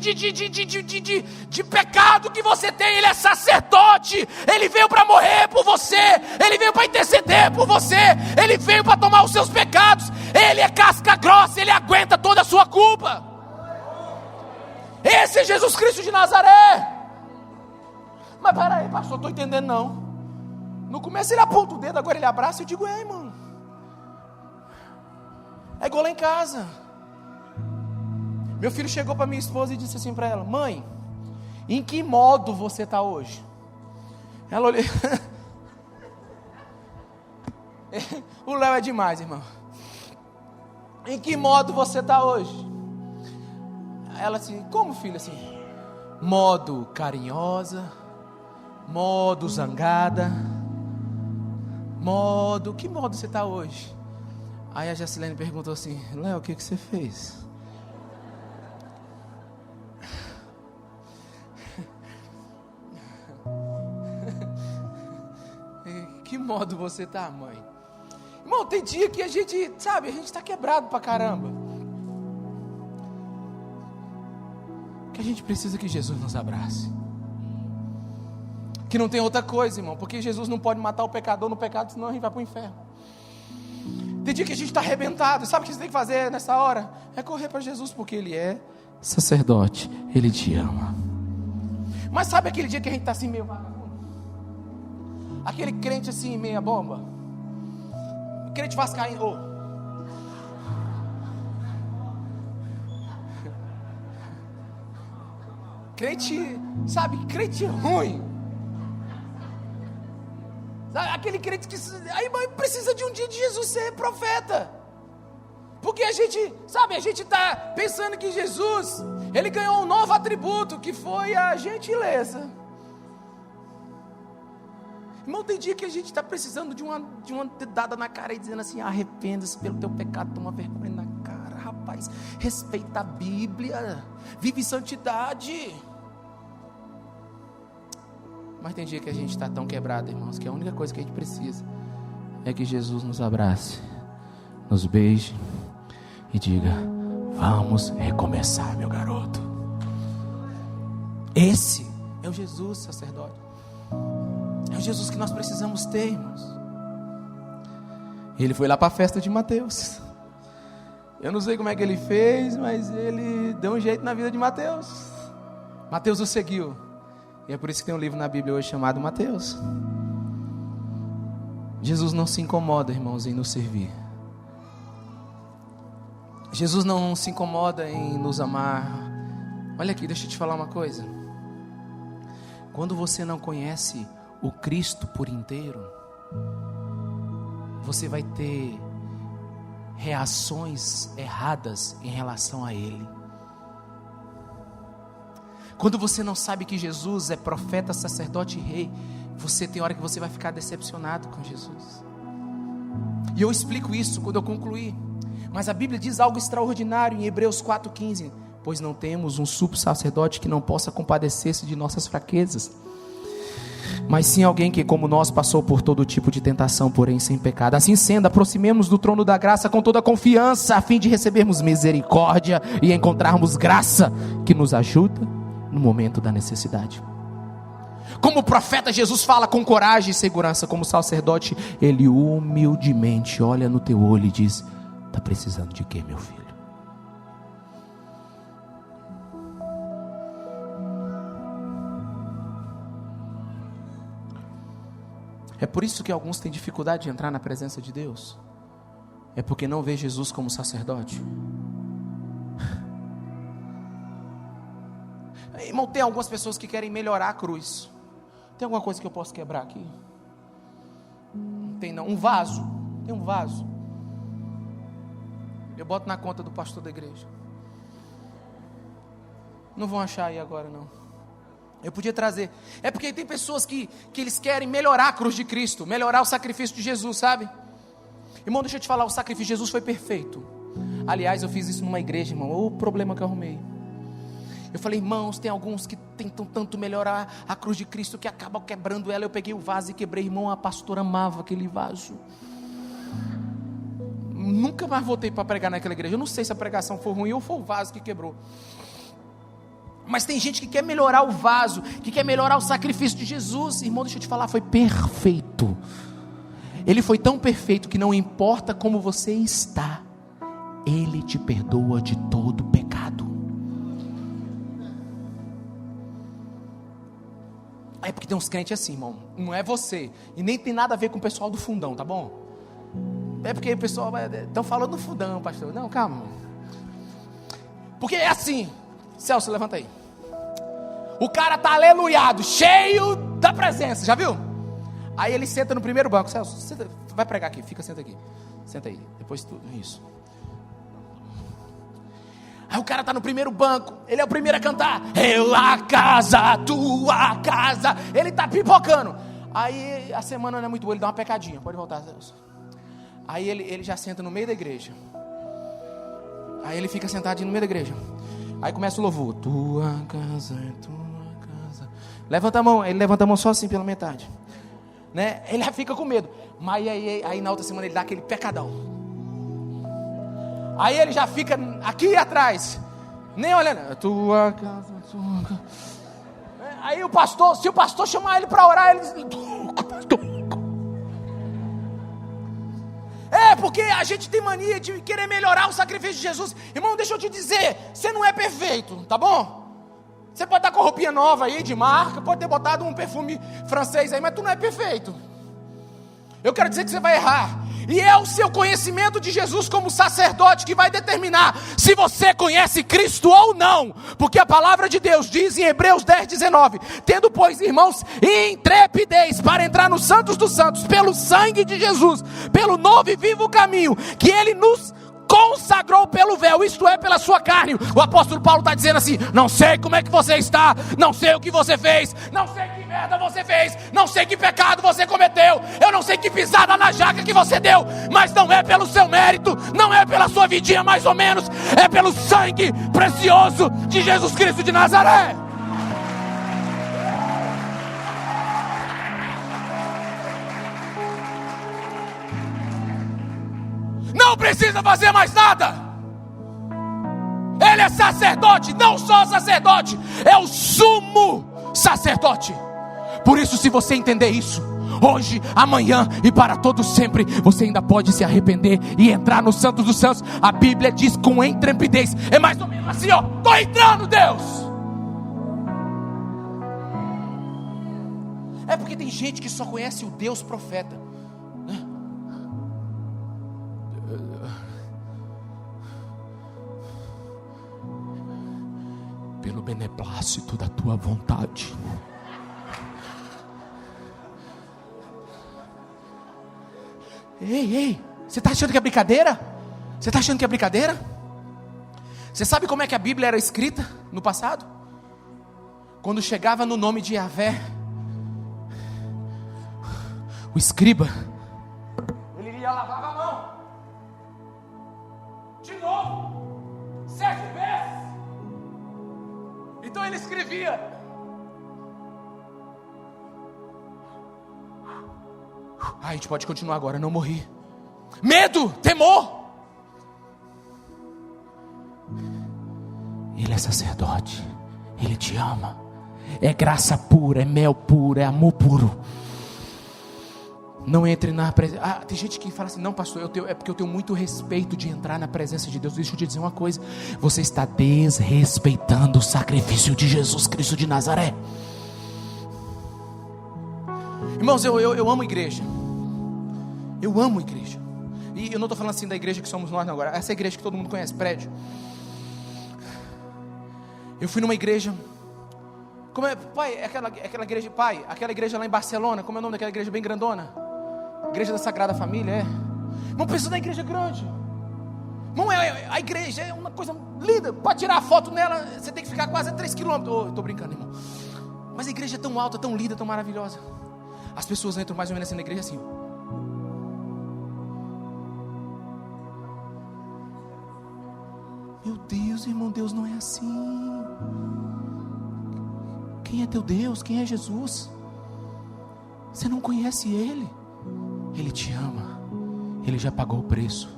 pecado que você tem. Ele é sacerdote. Ele veio para morrer por você. Ele veio para interceder por você. Ele veio para tomar os seus pecados. Ele é casca grossa. Ele aguenta toda a sua culpa. Esse é Jesus Cristo de Nazaré. Mas peraí, pastor, estou entendendo não. No começo ele aponta o dedo, agora ele abraça. Eu digo, irmão, é igual lá em casa. Meu filho chegou para minha esposa e disse assim para ela: mãe, em que modo você está hoje? Ela olhou. O Léo é demais, irmão. Em que modo você está hoje? Ela assim: como, filho? Assim, modo carinhosa, modo zangada, modo... Que modo você está hoje? Aí a Jacilene perguntou assim: Léo, o que você fez? Que modo você tá, mãe? Irmão, tem dia que a gente, sabe, a gente tá quebrado pra caramba. Que a gente precisa que Jesus nos abrace. Que não tem outra coisa, irmão, porque Jesus não pode matar o pecador no pecado, senão a gente vai pro inferno. Tem dia que a gente está arrebentado. Sabe o que você tem que fazer nessa hora? É correr para Jesus, porque Ele é sacerdote. Ele te ama. Mas sabe aquele dia que a gente está assim meio vagabundo? Aquele crente assim, meia bomba? Crente vascaíno. Oh. Crente, sabe, crente ruim. aquele crente que precisa de um dia de Jesus ser profeta. Porque a gente está pensando que Jesus, ele ganhou um novo atributo, que foi a gentileza. Irmão, tem dia que a gente está precisando de uma dedada na cara e dizendo assim: arrependa-se pelo teu pecado, toma vergonha na cara, rapaz, respeita a Bíblia, vive santidade. Mas tem dia que a gente está tão quebrado, irmãos, que a única coisa que a gente precisa é que Jesus nos abrace, nos beije e diga: vamos recomeçar, meu garoto. Esse é o Jesus sacerdote. É o Jesus que nós precisamos ter, irmãos. Ele foi lá para a festa de Mateus. Eu não sei como é que ele fez, mas ele deu um jeito na vida de Mateus. Mateus o seguiu. E é por isso que tem um livro na Bíblia hoje chamado Mateus. Jesus não se incomoda, irmãos, em nos servir. Jesus não se incomoda em nos amar. Olha aqui, deixa eu te falar uma coisa. Quando você não conhece o Cristo por inteiro, você vai ter reações erradas em relação a Ele. Quando você não sabe que Jesus é profeta, sacerdote e rei, você tem hora que você vai ficar decepcionado com Jesus. E eu explico isso quando eu concluir. Mas a Bíblia diz algo extraordinário em Hebreus 4,15: pois não temos um sumo sacerdote que não possa compadecer-se de nossas fraquezas, mas sim alguém que, como nós, passou por todo tipo de tentação, porém sem pecado. Assim sendo, aproximemos do trono da graça com toda a confiança, a fim de recebermos misericórdia e encontrarmos graça que nos ajuda no momento da necessidade. Como profeta, Jesus fala com coragem e segurança. Como sacerdote, ele humildemente olha no teu olho e diz: está precisando de quê, meu filho? É por isso que alguns têm dificuldade de entrar na presença de Deus. É porque não vê Jesus como sacerdote. Irmão, tem algumas pessoas que querem melhorar a cruz. Tem alguma coisa que eu posso quebrar aqui? Não tem não. Um vaso. Tem um vaso. Eu boto na conta do pastor da igreja. Não vão achar aí agora não. Eu podia trazer. É porque tem pessoas que eles querem melhorar a cruz de Cristo, melhorar o sacrifício de Jesus, sabe? Irmão, deixa eu te falar, o sacrifício de Jesus foi perfeito. Aliás, eu fiz isso numa igreja, irmão. O problema que eu arrumei. Eu falei: irmãos, tem alguns que tentam tanto melhorar a cruz de Cristo que acabam quebrando ela. Eu peguei o vaso e quebrei, irmão. A pastora amava aquele vaso. Nunca mais voltei para pregar naquela igreja. Eu não sei se a pregação foi ruim ou foi o vaso que quebrou. Mas tem gente que quer melhorar o vaso, que quer melhorar o sacrifício de Jesus. Irmão, deixa eu te falar, foi perfeito. Ele foi tão perfeito que não importa como você está, Ele te perdoa de todo pecado. É porque tem uns crentes assim, irmão. Não é você, e nem tem nada a ver com o pessoal do fundão, tá bom? É porque o pessoal estão falando do fundão, pastor. Não, calma. Porque é assim. Celso, levanta aí. O cara está aleluiado, cheio da presença, já viu? Aí ele senta no primeiro banco. Celso, senta, vai pregar aqui, senta aqui. Senta aí, depois tudo isso. Aí o cara está no primeiro banco, ele é o primeiro a cantar. Eu a casa, tua casa. Ele está pipocando. Aí a semana não é muito boa, ele dá uma pecadinha. Pode voltar, Celso. Aí ele já senta no meio da igreja. Aí ele fica sentadinho no meio da igreja. Aí começa o louvor. Tua casa é tua casa. Levanta a mão. Ele levanta a mão só assim pela metade, né? Ele já fica com medo. Mas aí na outra semana ele dá aquele pecadão. Aí ele já fica aqui atrás, nem olhando. Tua casa, tua casa. Aí o pastor, se o pastor chamar ele para orar, ele diz: é porque a gente tem mania de querer melhorar o sacrifício de Jesus. Irmão, deixa eu te dizer, você não é perfeito, tá bom? Você pode estar com roupinha nova aí, de marca, pode ter botado um perfume francês aí, mas tu não é perfeito. Eu quero dizer que você vai errar. E é o seu conhecimento de Jesus como sacerdote que vai determinar se você conhece Cristo ou não. Porque a palavra de Deus diz em Hebreus 10:19: tendo, pois, irmãos, intrepidez para entrar nos santos dos santos, pelo sangue de Jesus, pelo novo e vivo caminho, que Ele nos consagrou pelo véu, isto é, pela sua carne. O apóstolo Paulo está dizendo assim: não sei como é que você está, não sei o que você fez, não sei que merda você fez, não sei que pecado você cometeu, eu não sei que pisada na jaca que você deu, mas não é pelo seu mérito, não é pela sua vidinha mais ou menos, é pelo sangue precioso de Jesus Cristo de Nazaré. Não precisa fazer mais nada. Ele é sacerdote, não só sacerdote, é o sumo sacerdote. Por isso, se você entender isso, hoje, amanhã e para todo sempre, você ainda pode se arrepender e entrar no Santo dos Santos. A Bíblia diz com intrepidez, é mais ou menos assim, ó: tô entrando, Deus. É porque tem gente que só conhece o Deus profeta. Pelo beneplácito da tua vontade. Ei, você está achando que é brincadeira? Você está achando que é brincadeira? Você sabe como é que a Bíblia era escrita no passado? Quando chegava no nome de Yahvé, o escriba, ele ia lavar a mão de novo, 7 vezes. Então ele escrevia. A gente pode continuar agora, não morri. Medo, temor. Ele é sacerdote, Ele te ama. É graça pura, é mel puro, é amor puro. Não entre na presença. Tem gente que fala assim: não, pastor, é porque eu tenho muito respeito de entrar na presença de Deus. Deixa eu te dizer uma coisa: você está desrespeitando o sacrifício de Jesus Cristo de Nazaré. Irmãos, eu amo igreja. Eu amo igreja. E eu não estou falando assim da igreja que somos nós, não. Agora, essa é a igreja que todo mundo conhece, prédio. Eu fui numa igreja. Como é, pai, aquela igreja, pai, aquela igreja lá em Barcelona, como é o nome daquela igreja bem grandona? Igreja da Sagrada Família, é. Não precisa da igreja grande. Não é, a igreja é uma coisa linda. Para tirar a foto nela, você tem que ficar quase a 3 quilômetros. Estou brincando, irmão. Mas a igreja é tão alta, tão linda, tão maravilhosa. As pessoas entram mais ou menos assim na igreja assim. Meu Deus, irmão, Deus não é assim. Quem é teu Deus? Quem é Jesus? Você não conhece Ele? Ele te ama. Ele já pagou o preço.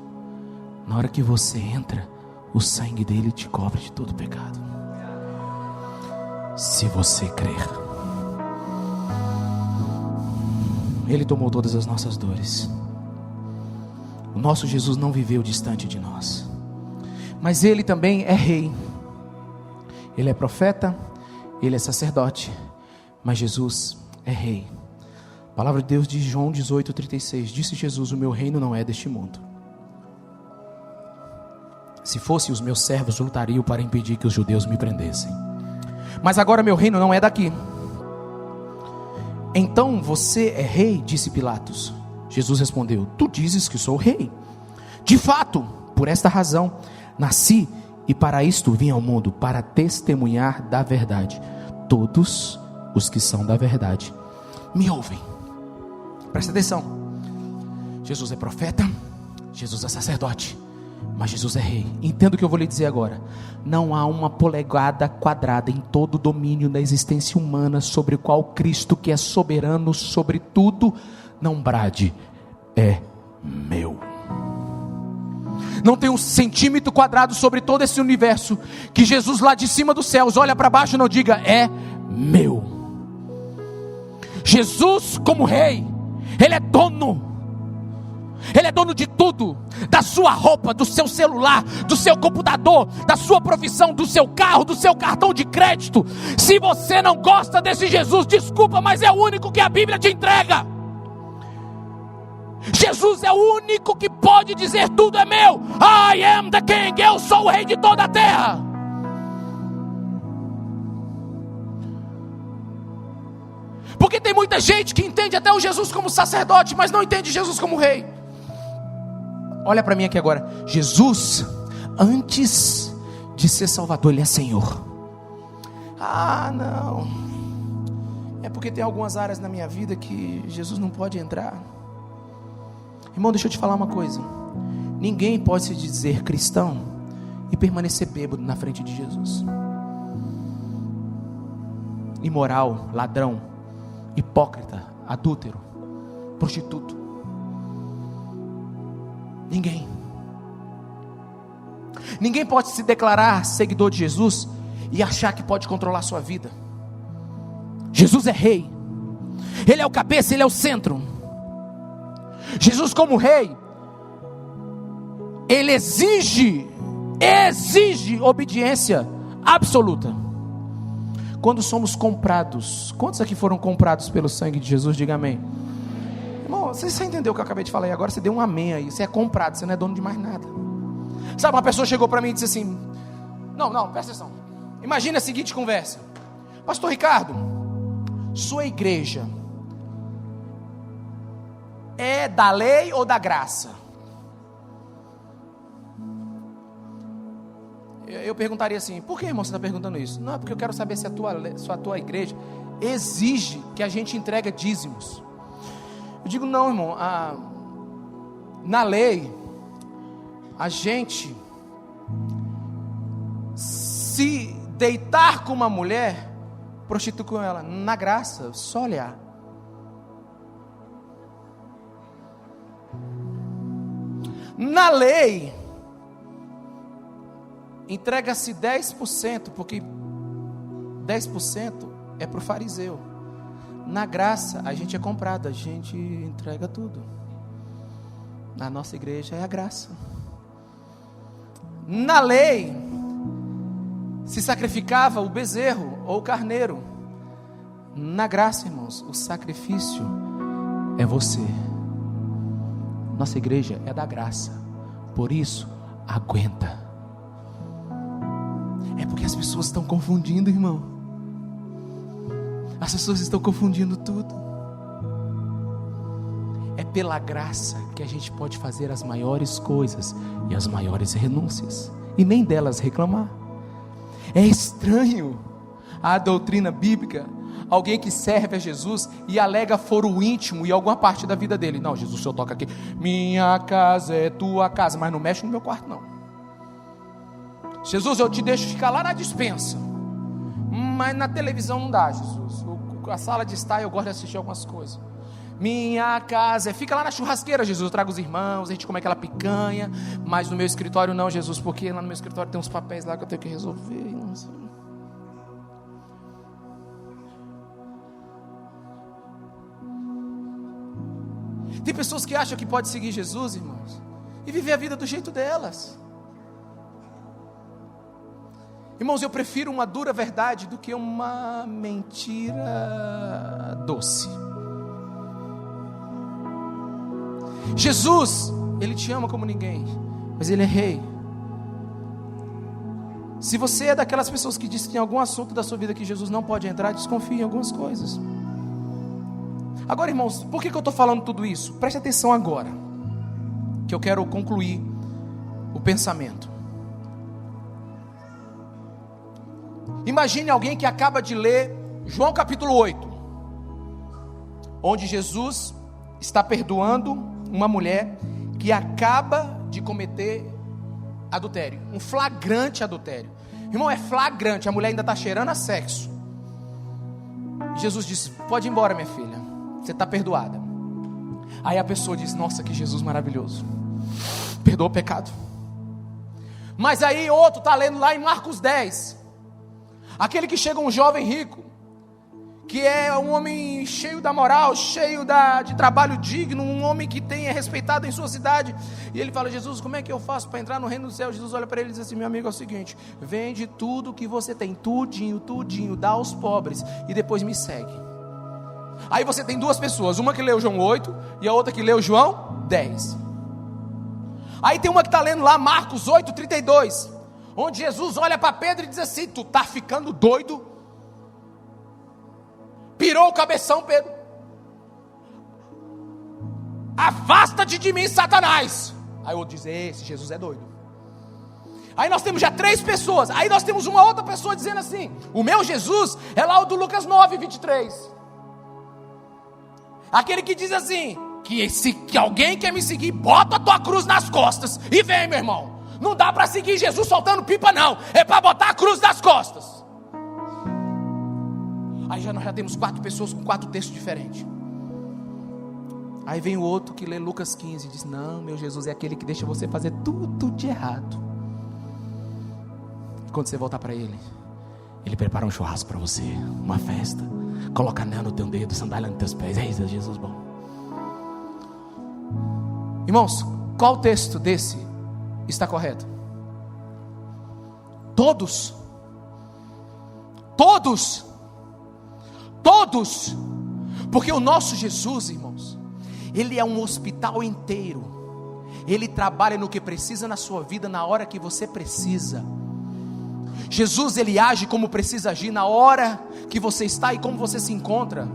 Na hora que você entra, o sangue dele te cobre de todo pecado. Se você crer. Ele tomou todas as nossas dores. O nosso Jesus não viveu distante de nós. Mas Ele também é rei. Ele é profeta. Ele é sacerdote. Mas Jesus é rei. A palavra de Deus diz, João 18:36. Disse Jesus: o meu reino não é deste mundo. Se fosse, os meus servos lutariam para impedir que os judeus me prendessem. Mas agora meu reino não é daqui. Então você é rei? Disse Pilatos. Jesus respondeu: tu dizes que sou rei. De fato, por esta razão nasci, e para isto vim ao mundo, para testemunhar da verdade. Todos os que são da verdade me ouvem. Presta atenção. Jesus é profeta, Jesus é sacerdote, mas Jesus é rei. Entenda o que eu vou lhe dizer agora. Não há uma polegada quadrada em todo o domínio da existência humana sobre o qual Cristo, que é soberano sobre tudo, não brade: é meu. Não tem um centímetro quadrado sobre todo esse universo que Jesus lá de cima dos céus olha para baixo e não diga: é meu. Jesus como rei, Ele é dono. Ele é dono de tudo. Da sua roupa, do seu celular, do seu computador, da sua profissão, do seu carro, do seu cartão de crédito. Se você não gosta desse Jesus, desculpa, mas é o único que a Bíblia te entrega. Jesus é o único que pode dizer: tudo é meu. I am the king. Eu sou o rei de toda a terra. Porque tem muita gente que entende até o Jesus como sacerdote, mas não entende Jesus como rei. Olha para mim aqui agora. Jesus, antes de ser Salvador, Ele é Senhor. Ah, não. É porque tem algumas áreas na minha vida que Jesus não pode entrar. Irmão, deixa eu te falar uma coisa. Ninguém pode se dizer cristão e permanecer bêbado na frente de Jesus. Imoral, ladrão, hipócrita, adúltero, prostituto. Ninguém pode se declarar seguidor de Jesus e achar que pode controlar a sua vida. Jesus é rei. Ele é o cabeça, Ele é o centro. Jesus como rei, Ele exige obediência absoluta. Quando somos comprados, quantos aqui foram comprados pelo sangue de Jesus? Diga amém. Irmão, você entendeu o que eu acabei de falar aí? Agora você deu um amém aí. Você é comprado, você não é dono de mais nada. Sabe, uma pessoa chegou para mim e disse assim: Não, presta atenção. Imagina a seguinte conversa: Pastor Ricardo, sua igreja é da lei ou da graça? Eu perguntaria assim: por que, irmão, você está perguntando isso? Não, é porque eu quero saber se a tua igreja exige que a gente entregue dízimos. Eu digo: não, irmão, na lei, a gente se deitar com uma mulher, prostitui com ela. Na graça, só olhar. Na lei, entrega-se 10%, porque 10% é para o fariseu. Na graça, a gente é comprado, a gente entrega tudo. Na nossa igreja é a graça. Na lei, se sacrificava o bezerro ou o carneiro. Na graça, irmãos, o sacrifício é você. Nossa igreja é da graça. Por isso, aguenta. É porque as pessoas estão confundindo, irmão. As pessoas estão confundindo tudo. É pela graça que a gente pode fazer as maiores coisas e as maiores renúncias, e nem delas reclamar. É estranho a doutrina bíblica, alguém que serve a Jesus e alega foro íntimo em alguma parte da vida dele. Não, Jesus, o Senhor toca aqui: minha casa é tua casa, mas não mexe no meu quarto não. Jesus, eu te deixo ficar lá na despensa, mas na televisão não dá, Jesus. A sala de estar eu gosto de assistir algumas coisas. Minha casa, fica lá na churrasqueira, Jesus, eu trago os irmãos, a gente come aquela picanha, mas no meu escritório não, Jesus, porque lá no meu escritório tem uns papéis lá que eu tenho que resolver. Tem pessoas que acham que pode seguir Jesus, irmãos, e viver a vida do jeito delas. Irmãos, eu prefiro uma dura verdade do que uma mentira doce. Jesus, Ele te ama como ninguém, mas Ele é rei. Se você é daquelas pessoas que diz que tem algum assunto da sua vida que Jesus não pode entrar, desconfie em algumas coisas. Agora, irmãos, por que eu estou falando tudo isso? Preste atenção agora, que eu quero concluir o pensamento. Imagine alguém que acaba de ler João capítulo 8, onde Jesus está perdoando uma mulher que acaba de cometer adultério, um flagrante adultério. Irmão, é flagrante, a mulher ainda está cheirando a sexo. Jesus disse: pode ir embora, minha filha, você está perdoada. Aí a pessoa diz: nossa, que Jesus maravilhoso, perdoa o pecado. Mas aí outro está lendo lá em Marcos 10, aquele que chega um jovem rico, que é um homem cheio da moral, cheio de trabalho digno, um homem que é respeitado em sua cidade, e ele fala: Jesus, como é que eu faço para entrar no reino do céu? Jesus olha para ele e diz assim: meu amigo, é o seguinte, vende tudo que você tem, tudinho, dá aos pobres, e depois me segue. Aí você tem duas pessoas, uma que leu João 8, e a outra que leu João 10. Aí tem uma que está lendo lá, Marcos 8:32, onde Jesus olha para Pedro e diz assim: tu está ficando doido? Pirou o cabeção, Pedro. Afasta-te de mim, Satanás. Aí o outro diz: esse Jesus é doido. Aí nós temos já 3 pessoas. Aí nós temos uma outra pessoa dizendo assim: o meu Jesus é lá o do Lucas 9:23. Aquele que diz assim: que alguém quer me seguir, bota a tua cruz nas costas e vem, meu irmão. Não dá para seguir Jesus soltando pipa, não. É para botar a cruz nas costas. Aí nós já temos 4 pessoas com 4 textos diferentes. Aí vem o outro que lê Lucas 15 e diz: não, meu Jesus é aquele que deixa você fazer tudo de errado. E quando você voltar para ele, ele prepara um churrasco para você, uma festa, coloca anel no teu dedo, sandália nos teus pés. É isso, Jesus bom. Irmãos, qual texto desse está correto? Todos. Porque o nosso Jesus, irmãos, Ele é um hospital inteiro. Ele trabalha no que precisa na sua vida, na hora que você precisa. Jesus, Ele age como precisa agir, na hora que você está e como você se encontra.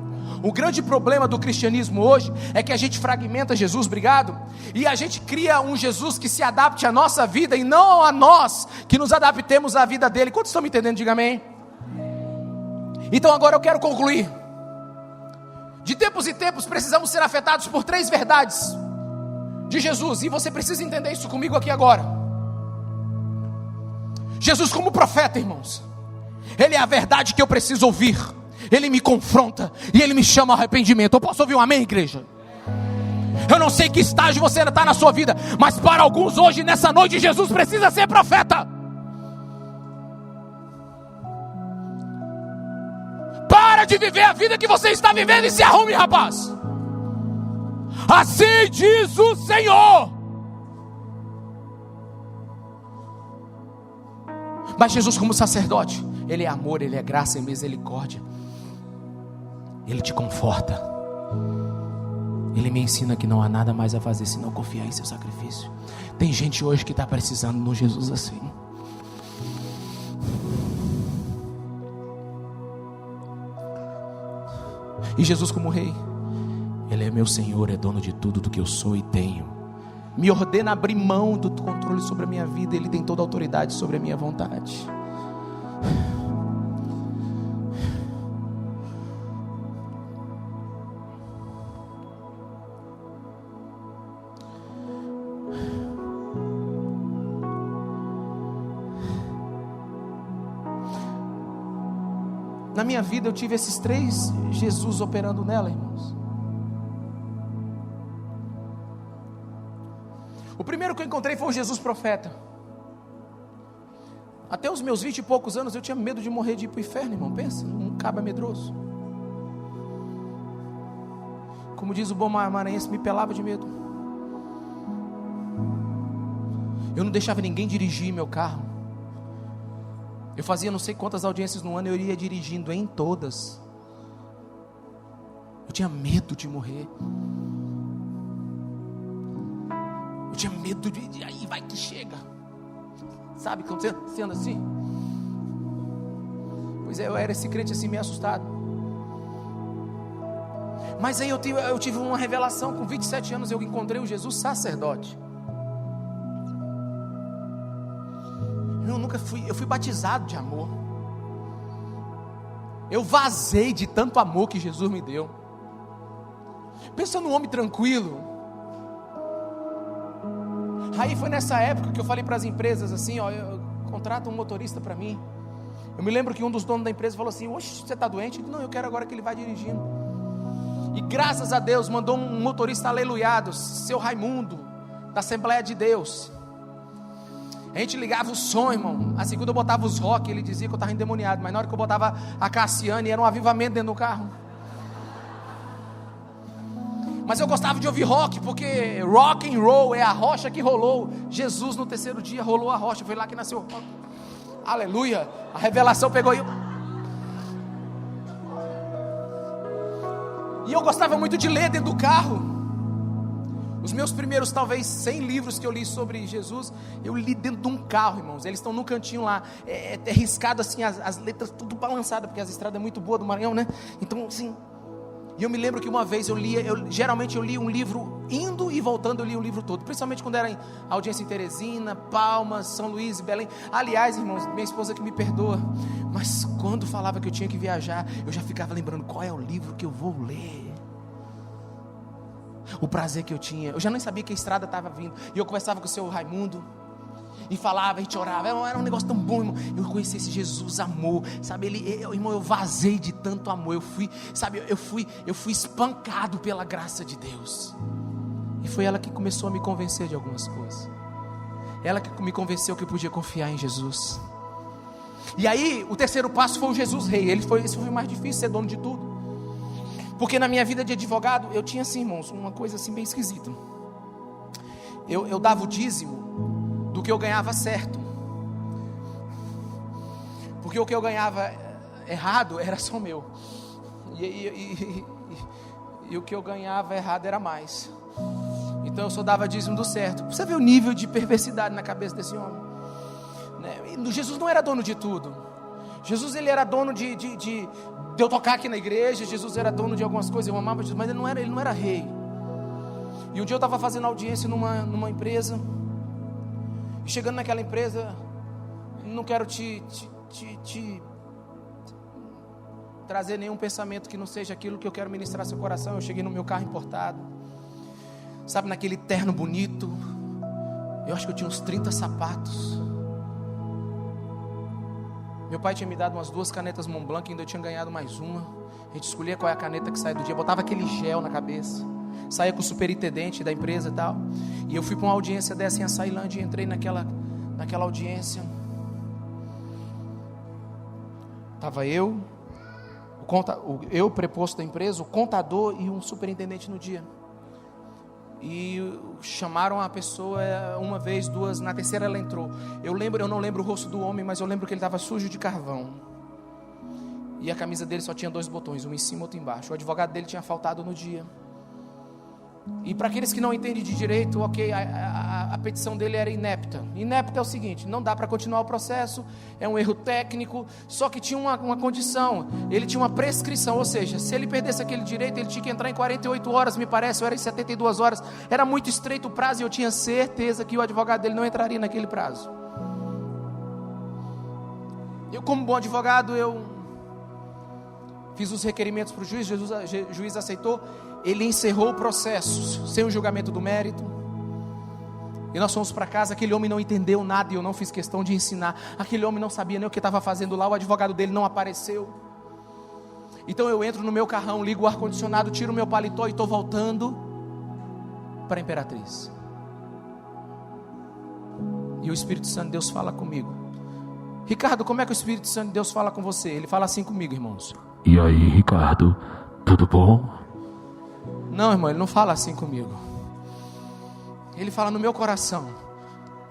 O grande problema do cristianismo hoje é que a gente fragmenta Jesus, obrigado, e a gente cria um Jesus que se adapte à nossa vida e não a nós que nos adaptemos à vida dele. Quantos estão me entendendo? Diga amém. Então agora eu quero concluir. De tempos em tempos precisamos ser afetados por 3 verdades de Jesus, e você precisa entender isso comigo aqui agora. Jesus como profeta, irmãos, Ele é a verdade que eu preciso ouvir. Ele me confronta e Ele me chama ao arrependimento. Eu posso ouvir um amém, igreja? Eu não sei que estágio você ainda está na sua vida, mas para alguns hoje, nessa noite, Jesus precisa ser profeta. Para de viver a vida que você está vivendo e se arrume, rapaz. Assim diz o Senhor. Mas Jesus como sacerdote, Ele é amor, Ele é graça e misericórdia. Ele te conforta. Ele me ensina que não há nada mais a fazer senão confiar em seu sacrifício. Tem gente hoje que está precisando de um Jesus assim. E Jesus como rei, Ele é meu Senhor, é dono de tudo do que eu sou e tenho. Me ordena abrir mão do controle sobre a minha vida. Ele tem toda a autoridade sobre a minha vontade. Na minha vida eu tive esses 3 Jesus operando nela, irmãos. O primeiro que eu encontrei foi o Jesus profeta. Até os meus 20 e poucos anos eu tinha medo de morrer, de ir para o inferno, irmão. Pensa, um cabo medroso. Como diz o bom maranhense, me pelava de medo. Eu não deixava ninguém dirigir meu carro. Eu fazia não sei quantas audiências no ano, eu iria dirigindo em todas. Eu tinha medo de morrer. Eu tinha medo de aí vai que chega. Sabe quando você anda assim? Pois é, eu era esse crente assim meio assustado. Mas aí eu tive uma revelação. Com 27 anos eu encontrei o Jesus sacerdote. Eu fui batizado de amor. Eu vazei de tanto amor que Jesus me deu. Pensa num homem tranquilo. Aí foi nessa época que eu falei para as empresas assim, ó, contrata um motorista para mim. Eu me lembro que um dos donos da empresa falou assim: oxe, você está doente? Eu disse, não, eu quero agora que ele vá dirigindo. E graças a Deus mandou um motorista aleluiado, seu Raimundo, da Assembleia de Deus. A gente ligava o som, irmão. Assim, quando eu botava os rock, ele dizia que eu estava endemoniado. Mas na hora que eu botava a Cassiane, era um avivamento dentro do carro. Mas eu gostava de ouvir rock, porque rock and roll é a rocha que rolou. Jesus no 3º dia rolou a rocha. Foi lá que nasceu o rock. Aleluia. A revelação pegou eu. E eu gostava muito de ler dentro do carro. Os meus primeiros, talvez, 100 livros que eu li sobre Jesus, eu li dentro de um carro, irmãos. Eles estão no cantinho lá, é riscado assim, as letras tudo balançadas, porque as estradas é muito boa do Maranhão, né? Então, assim, e eu me lembro que uma vez geralmente eu li um livro, indo e voltando eu li o livro todo, principalmente quando era em audiência em Teresina, Palmas, São Luís e Belém. Aliás, irmãos, minha esposa que me perdoa, mas quando falava que eu tinha que viajar, eu já ficava lembrando qual é o livro que eu vou ler. O prazer que eu tinha, eu já nem sabia que a estrada estava vindo, e eu conversava com o seu Raimundo, e falava, a gente orava, era um negócio tão bom, irmão. Eu conheci esse Jesus amor, sabe, irmão, eu vazei de tanto amor, eu fui espancado pela graça de Deus, e foi ela que começou a me convencer de algumas coisas, ela que me convenceu que eu podia confiar em Jesus. E aí, o terceiro passo foi o Jesus Rei, esse foi mais difícil, ser dono de tudo. Porque na minha vida de advogado, eu tinha assim, irmãos, uma coisa assim bem esquisita. Eu dava o dízimo do que eu ganhava certo. Porque o que eu ganhava errado era só meu. E o que eu ganhava errado era mais. Então eu só dava dízimo do certo. Você vê o nível de perversidade na cabeça desse homem, né? Jesus não era dono de tudo. Jesus, ele era dono de eu tocar aqui na igreja. Jesus era dono de algumas coisas, eu amava Jesus, mas ele não era rei. E um dia eu estava fazendo audiência numa empresa, e chegando naquela empresa, não quero te trazer nenhum pensamento que não seja aquilo que eu quero ministrar ao seu coração. Eu cheguei no meu carro importado, sabe, naquele terno bonito, eu acho que eu tinha uns 30 sapatos. Meu pai tinha me dado umas 2 canetas Montblanc, ainda eu tinha ganhado mais uma. A gente escolhia qual é a caneta que saía do dia, botava aquele gel na cabeça, saía com o superintendente da empresa e tal. E eu fui para uma audiência dessa em Açailândia, e entrei naquela audiência. Estava eu preposto da empresa, o contador e um superintendente no dia. E chamaram a pessoa uma vez, duas, na terceira ela entrou. Eu não lembro o rosto do homem, mas eu lembro que ele estava sujo de carvão. E a camisa dele só tinha 2 botões, um em cima e outro embaixo. O advogado dele tinha faltado no dia. E para aqueles que não entendem de direito, ok, a petição dele era inepta. Inepta é o seguinte: não dá para continuar o processo, é um erro técnico. Só que tinha uma condição, ele tinha uma prescrição, ou seja, se ele perdesse aquele direito, ele tinha que entrar em 48 horas, me parece, ou era em 72 horas. Era muito estreito o prazo, e eu tinha certeza que o advogado dele não entraria naquele prazo. Eu, como bom advogado, eu fiz os requerimentos para o juiz, o juiz aceitou. Ele encerrou o processo sem o julgamento do mérito, e nós fomos para casa. Aquele homem não entendeu nada, e eu não fiz questão de ensinar. Aquele homem não sabia nem o que estava fazendo lá. O advogado dele não apareceu. Então eu entro no meu carrão, ligo o ar-condicionado, tiro o meu paletó e estou voltando para a Imperatriz. E o Espírito Santo de Deus fala comigo: Ricardo, como é que o Espírito Santo de Deus fala com você? Ele fala assim comigo, irmãos: e aí, Ricardo, tudo bom? Não, irmão, ele não fala assim comigo. Ele fala no meu coração,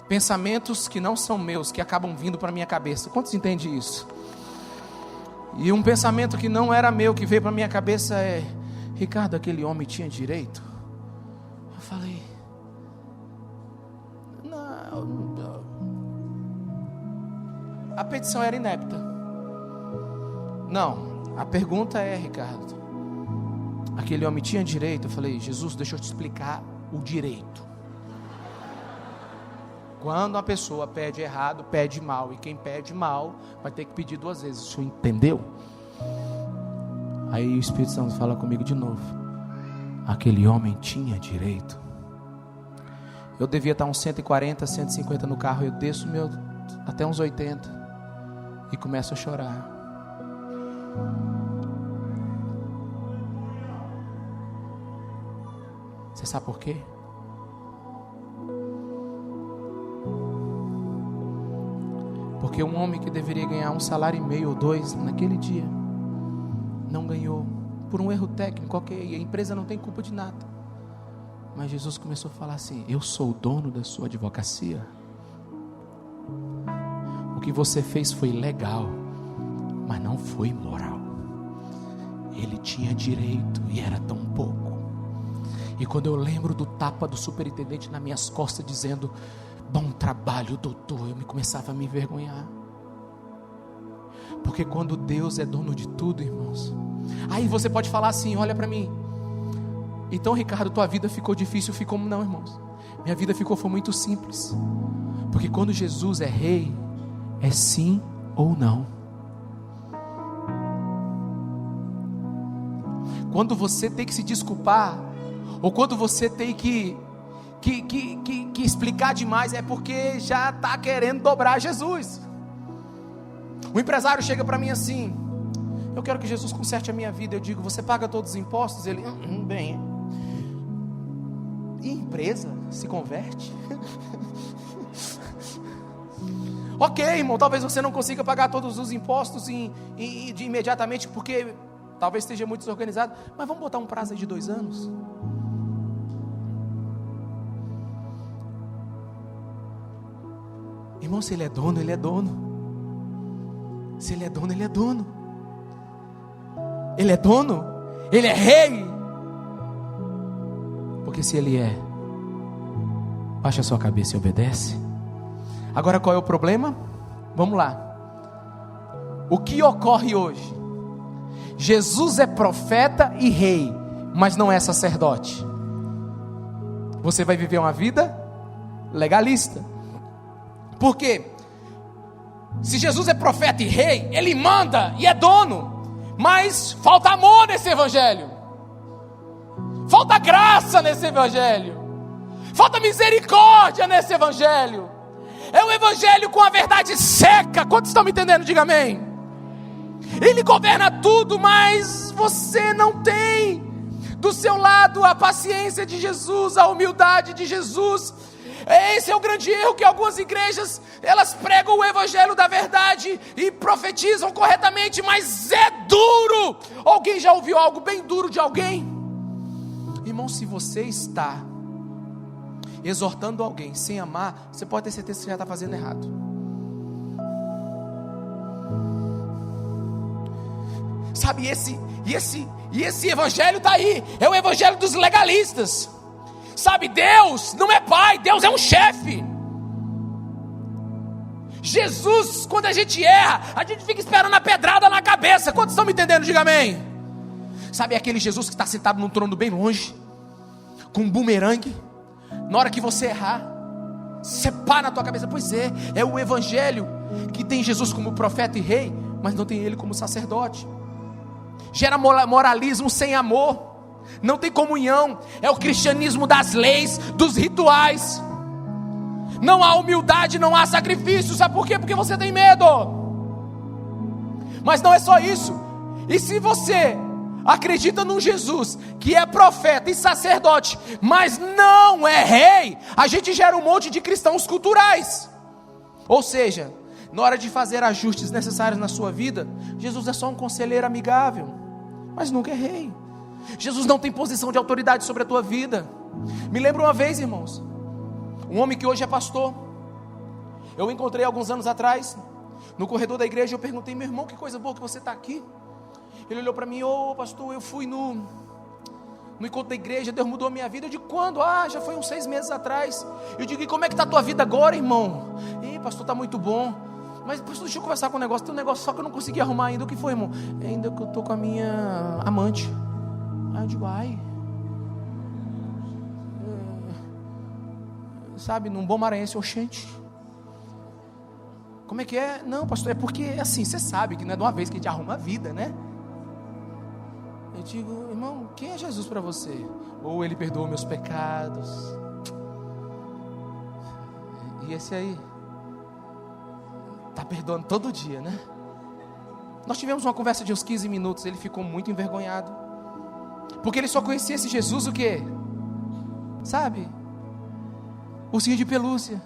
pensamentos que não são meus, que acabam vindo para a minha cabeça. Quantos entendem isso? E um pensamento que não era meu, que veio para a minha cabeça é: Ricardo, aquele homem tinha direito? Eu falei: não. A petição era inepta. Não, a pergunta é: Ricardo, aquele homem tinha direito? Eu falei: Jesus, deixa eu te explicar o direito. Quando uma pessoa pede errado, pede mal, e quem pede mal vai ter que pedir 2 vezes. O senhor entendeu? Aí o Espírito Santo fala comigo de novo: aquele homem tinha direito. Eu devia estar uns 140, 150 no carro. Eu desço até uns 80 e começo a chorar. Você sabe por quê? Porque um homem que deveria ganhar 1,5 salário ou 2 naquele dia, não ganhou, por um erro técnico, ok, a empresa não tem culpa de nada. Mas Jesus começou a falar assim: eu sou o dono da sua advocacia. O que você fez foi legal, mas não foi moral. Ele tinha direito e era tão pouco. E quando eu lembro do tapa do superintendente nas minhas costas dizendo: bom trabalho, doutor, eu começava a me envergonhar. Porque quando Deus é dono de tudo, irmãos, aí você pode falar assim: olha para mim, então Ricardo, tua vida ficou difícil. Ficou? Não, irmãos, minha vida foi muito simples. Porque quando Jesus é rei, é sim ou não. Quando você tem que se desculpar, ou quando você tem que explicar demais, é porque já está querendo dobrar Jesus. O empresário chega para mim assim: eu quero que Jesus conserte a minha vida. Eu digo: você paga todos os impostos? Ele: bem. E empresa se converte? Ok, irmão, talvez você não consiga pagar todos os impostos de imediatamente, porque talvez esteja muito desorganizado, mas vamos botar um prazo aí de 2 anos. Irmão, se ele é dono, ele é dono. Se ele é dono, ele é dono. Ele é dono, ele é rei. Porque se ele é, baixa a sua cabeça e obedece. Agora qual é o problema? Vamos lá. O que ocorre hoje? Jesus é profeta e rei, mas não é sacerdote. Você vai viver uma vida legalista. Por quê? Se Jesus é profeta e rei, ele manda e é dono, mas falta amor nesse evangelho, falta graça nesse evangelho, falta misericórdia nesse evangelho. É um evangelho com a verdade seca. Quantos estão me entendendo? Diga amém. Ele governa tudo, mas você não tem do seu lado a paciência de Jesus, a humildade de Jesus. Esse é o grande erro, que algumas igrejas, elas pregam o evangelho da verdade e profetizam corretamente, mas é duro. Alguém já ouviu algo bem duro de alguém? Irmão, se você está exortando alguém sem amar, você pode ter certeza que você já está fazendo errado. Sabe, esse evangelho está aí, é o evangelho dos legalistas. Sabe, Deus não é pai, Deus é um chefe. Jesus, quando a gente erra, a gente fica esperando a pedrada na cabeça. Quantos estão me entendendo? Diga amém. Sabe aquele Jesus que está sentado num trono bem longe, com um bumerangue? Na hora que você errar, separa na tua cabeça. Pois é o evangelho que tem Jesus como profeta e rei, mas não tem ele como sacerdote. Gera moralismo sem amor, não tem comunhão. É o cristianismo das leis, dos rituais. Não há humildade, não há sacrifício. Sabe por quê? Porque você tem medo. Mas não é só isso. E se você acredita num Jesus que é profeta e sacerdote, mas não é rei, a gente gera um monte de cristãos culturais. Ou seja, na hora de fazer ajustes necessários na sua vida, Jesus é só um conselheiro amigável, mas nunca é rei. Jesus não tem posição de autoridade sobre a tua vida. Me lembro uma vez, irmãos, um homem que hoje é pastor, eu encontrei alguns anos atrás no corredor da igreja. Eu perguntei: meu irmão, que coisa boa que você está aqui. Ele olhou para mim: pastor, eu fui no encontro da igreja, Deus mudou a minha vida. Eu digo: quando? Já foi uns 6 meses atrás. Eu digo: e como é que está a tua vida agora, irmão? Pastor, está muito bom. Mas pastor, deixa eu conversar com um negócio. Tem um negócio só que eu não consegui arrumar ainda. O que foi, irmão? Ainda que eu estou com a minha amante. Aí eu digo: sabe, num bom maranhense, oxente, como é que é? Não, pastor, é porque assim, você sabe que não é de uma vez que a gente arruma a vida, né? Eu digo: irmão, quem é Jesus para você? Ou ele perdoa meus pecados. E esse aí está perdoando todo dia, né? Nós tivemos uma conversa de uns 15 minutos. Ele ficou muito envergonhado, porque ele só conhecia esse Jesus, o quê? Sabe? Ursinho de pelúcia.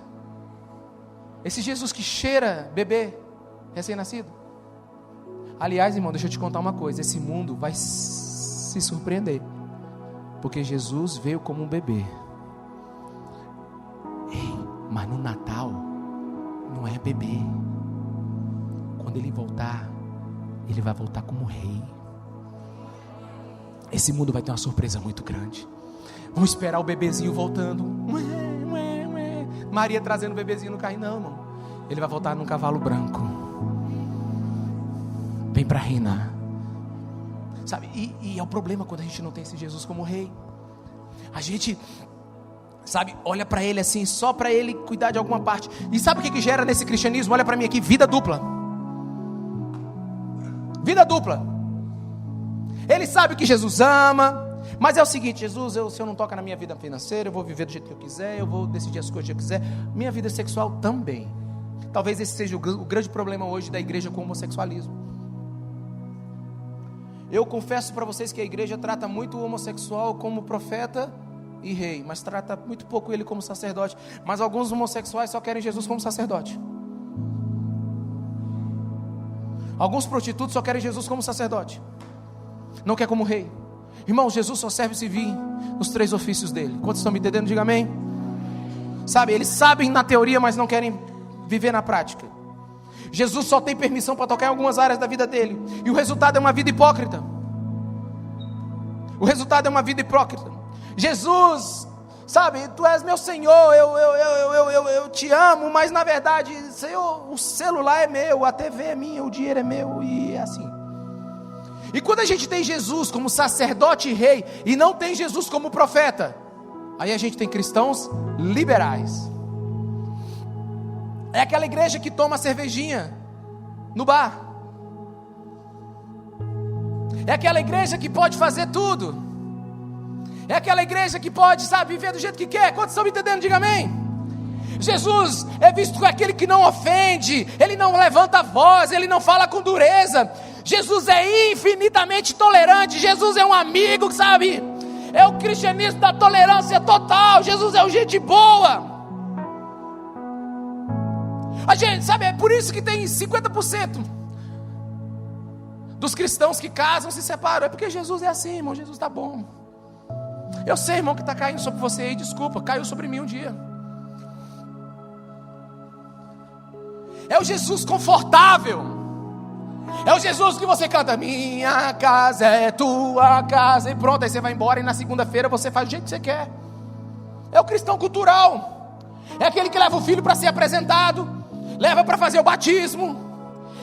Esse Jesus que cheira bebê recém-nascido. Aliás, irmão, deixa eu te contar uma coisa. Esse mundo vai se surpreender, porque Jesus veio como um bebê. Mas no Natal não é bebê. Quando ele voltar, ele vai voltar como rei. Esse mundo vai ter uma surpresa muito grande. Vamos esperar o bebezinho voltando. Maria trazendo o bebezinho no carrinho. Não, irmão. Ele vai voltar num cavalo branco. Vem para reinar. Sabe, e é o problema quando a gente não tem esse Jesus como rei. A gente, sabe, olha para ele assim, só para ele cuidar de alguma parte. E sabe o que gera nesse cristianismo? Olha para mim aqui, vida dupla. Vida dupla. Ele sabe que Jesus ama, mas é o seguinte: Jesus, se eu não tocar na minha vida financeira, eu vou viver do jeito que eu quiser, eu vou decidir as coisas que eu quiser. Minha vida sexual também. Talvez esse seja o grande problema hoje da igreja com o homossexualismo. Eu confesso para vocês que a igreja trata muito o homossexual como profeta e rei, mas trata muito pouco ele como sacerdote. Mas alguns homossexuais só querem Jesus como sacerdote. Alguns prostitutos só querem Jesus como sacerdote, não quer como rei. Irmão, Jesus só serve se vir nos 3 ofícios dele. Quantos estão me entendendo? Diga amém. Sabe, eles sabem na teoria, mas não querem viver na prática. Jesus só tem permissão para tocar em algumas áreas da vida dele, e o resultado é uma vida hipócrita. O resultado é uma vida hipócrita. Jesus, sabe, tu és meu Senhor, eu te amo, mas na verdade, Senhor, o celular é meu, a TV é minha, o dinheiro é meu, e é assim. E quando a gente tem Jesus como sacerdote e rei, e não tem Jesus como profeta, aí a gente tem cristãos liberais. É aquela igreja que toma cervejinha no bar. É aquela igreja que pode fazer tudo. É aquela igreja que pode, sabe, viver do jeito que quer. Quantos estão me entendendo? Diga amém. Jesus é visto como aquele que não ofende, ele não levanta a voz, ele não fala com dureza. Jesus é infinitamente tolerante. Jesus é um amigo, sabe? É o cristianismo da tolerância total. Jesus é um gente boa. A gente, sabe, é por isso que tem 50% dos cristãos que casam se separam. É porque Jesus é assim, irmão. Jesus está bom. Eu sei, irmão, que está caindo sobre você aí. Desculpa, caiu sobre mim um dia. É o Jesus confortável. É o Jesus que você canta: minha casa é tua casa, e pronto, aí você vai embora, e na segunda-feira você faz do jeito que você quer. É o cristão cultural. É aquele que leva o filho para ser apresentado, leva para fazer o batismo.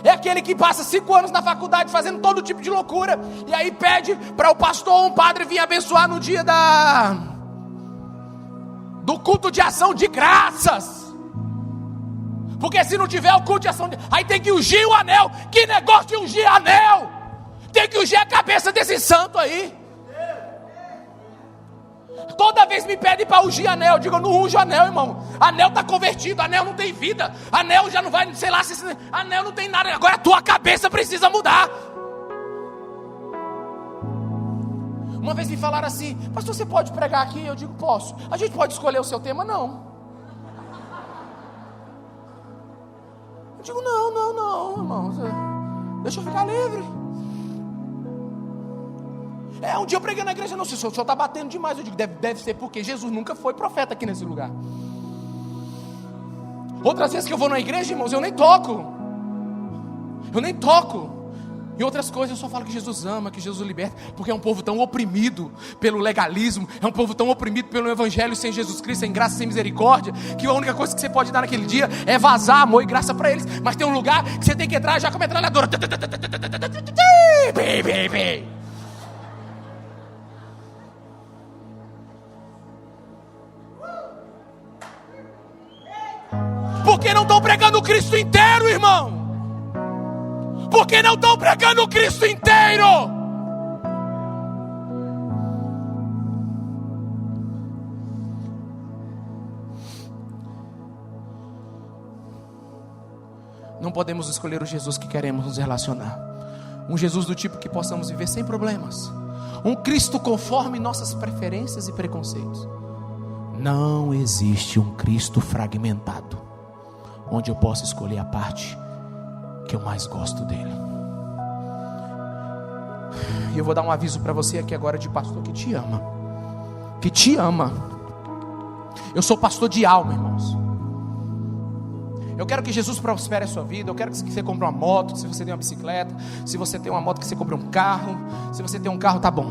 É aquele que passa 5 anos na faculdade fazendo todo tipo de loucura, e aí pede para o pastor ou um padre vir abençoar no dia do culto de ação de graças. Porque se não tiver o culto de ação, aí tem que ungir o anel. Que negócio de ungir anel? Tem que ungir a cabeça desse santo aí. Toda vez me pedem para ungir anel, eu digo: eu não unjo anel, irmão. Anel está convertido, anel não tem vida, anel já não vai, sei lá, anel não tem nada. Agora a tua cabeça precisa mudar. Uma vez me falaram assim: pastor, você pode pregar aqui? Eu digo: posso. A gente pode escolher o seu tema? Não. Eu digo: não, irmão, deixa eu ficar livre. Um dia eu preguei na igreja: não, se o senhor está batendo demais. Eu digo: deve ser porque Jesus nunca foi profeta aqui nesse lugar. Outras vezes que eu vou na igreja, irmãos, eu nem toco. E outras coisas eu só falo que Jesus ama, que Jesus liberta. Porque é um povo tão oprimido pelo legalismo, é um povo tão oprimido pelo evangelho sem Jesus Cristo, sem graça, sem misericórdia, que a única coisa que você pode dar naquele dia é vazar amor e graça para eles. Mas tem um lugar que você tem que entrar já com a metralhadora. Porque não estão pregando o Cristo inteiro, irmão. Porque não estão pregando o Cristo inteiro. Não podemos escolher o Jesus que queremos nos relacionar. Um Jesus do tipo que possamos viver sem problemas. Um Cristo conforme nossas preferências e preconceitos. Não existe um Cristo fragmentado, onde eu possa escolher a parte que eu mais gosto dele. E eu vou dar um aviso para você aqui agora, de pastor que te ama. Que te ama. Eu sou pastor de alma, irmãos. Eu quero que Jesus prospere a sua vida. Eu quero que você compre uma moto, se você tem uma bicicleta. Se você tem uma moto, que você compre um carro. Se você tem um carro, tá bom.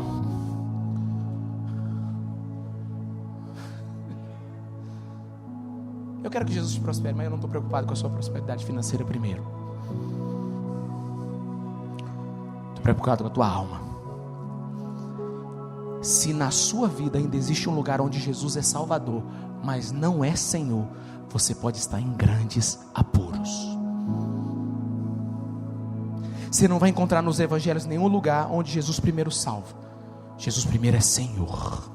Eu quero que Jesus te prospere, mas eu não estou preocupado com a sua prosperidade financeira primeiro. Estou preocupado com a tua alma. Se na sua vida ainda existe um lugar onde Jesus é Salvador, mas não é Senhor, você pode estar em grandes apuros. Você não vai encontrar nos evangelhos nenhum lugar onde Jesus primeiro salva. Jesus primeiro é Senhor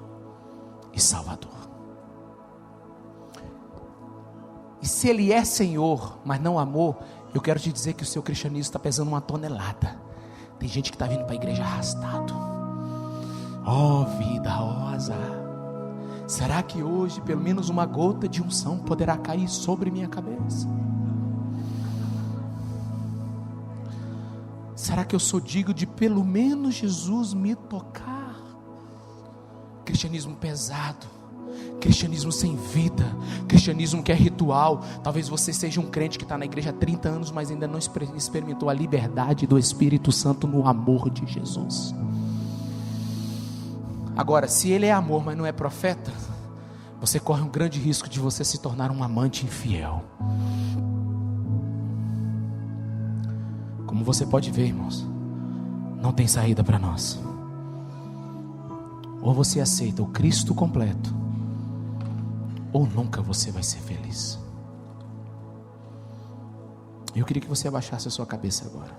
e Salvador. E se Ele é Senhor, mas não amor, eu quero te dizer que o seu cristianismo está pesando 1 tonelada. Tem gente que está vindo para a igreja arrastado. Oh vida rosa, será que hoje pelo menos uma gota de unção poderá cair sobre minha cabeça? Será que eu sou digno de pelo menos Jesus me tocar? Cristianismo pesado, cristianismo sem vida, cristianismo que é ritual. Talvez você seja um crente que está na igreja há 30 anos, mas ainda não experimentou a liberdade do Espírito Santo no amor de Jesus. Agora, se Ele é amor, mas não é profeta, você corre um grande risco de você se tornar um amante infiel. Como você pode ver, irmãos, não tem saída para nós. Ou você aceita o Cristo completo, ou nunca você vai ser feliz. Eu queria que você abaixasse a sua cabeça agora.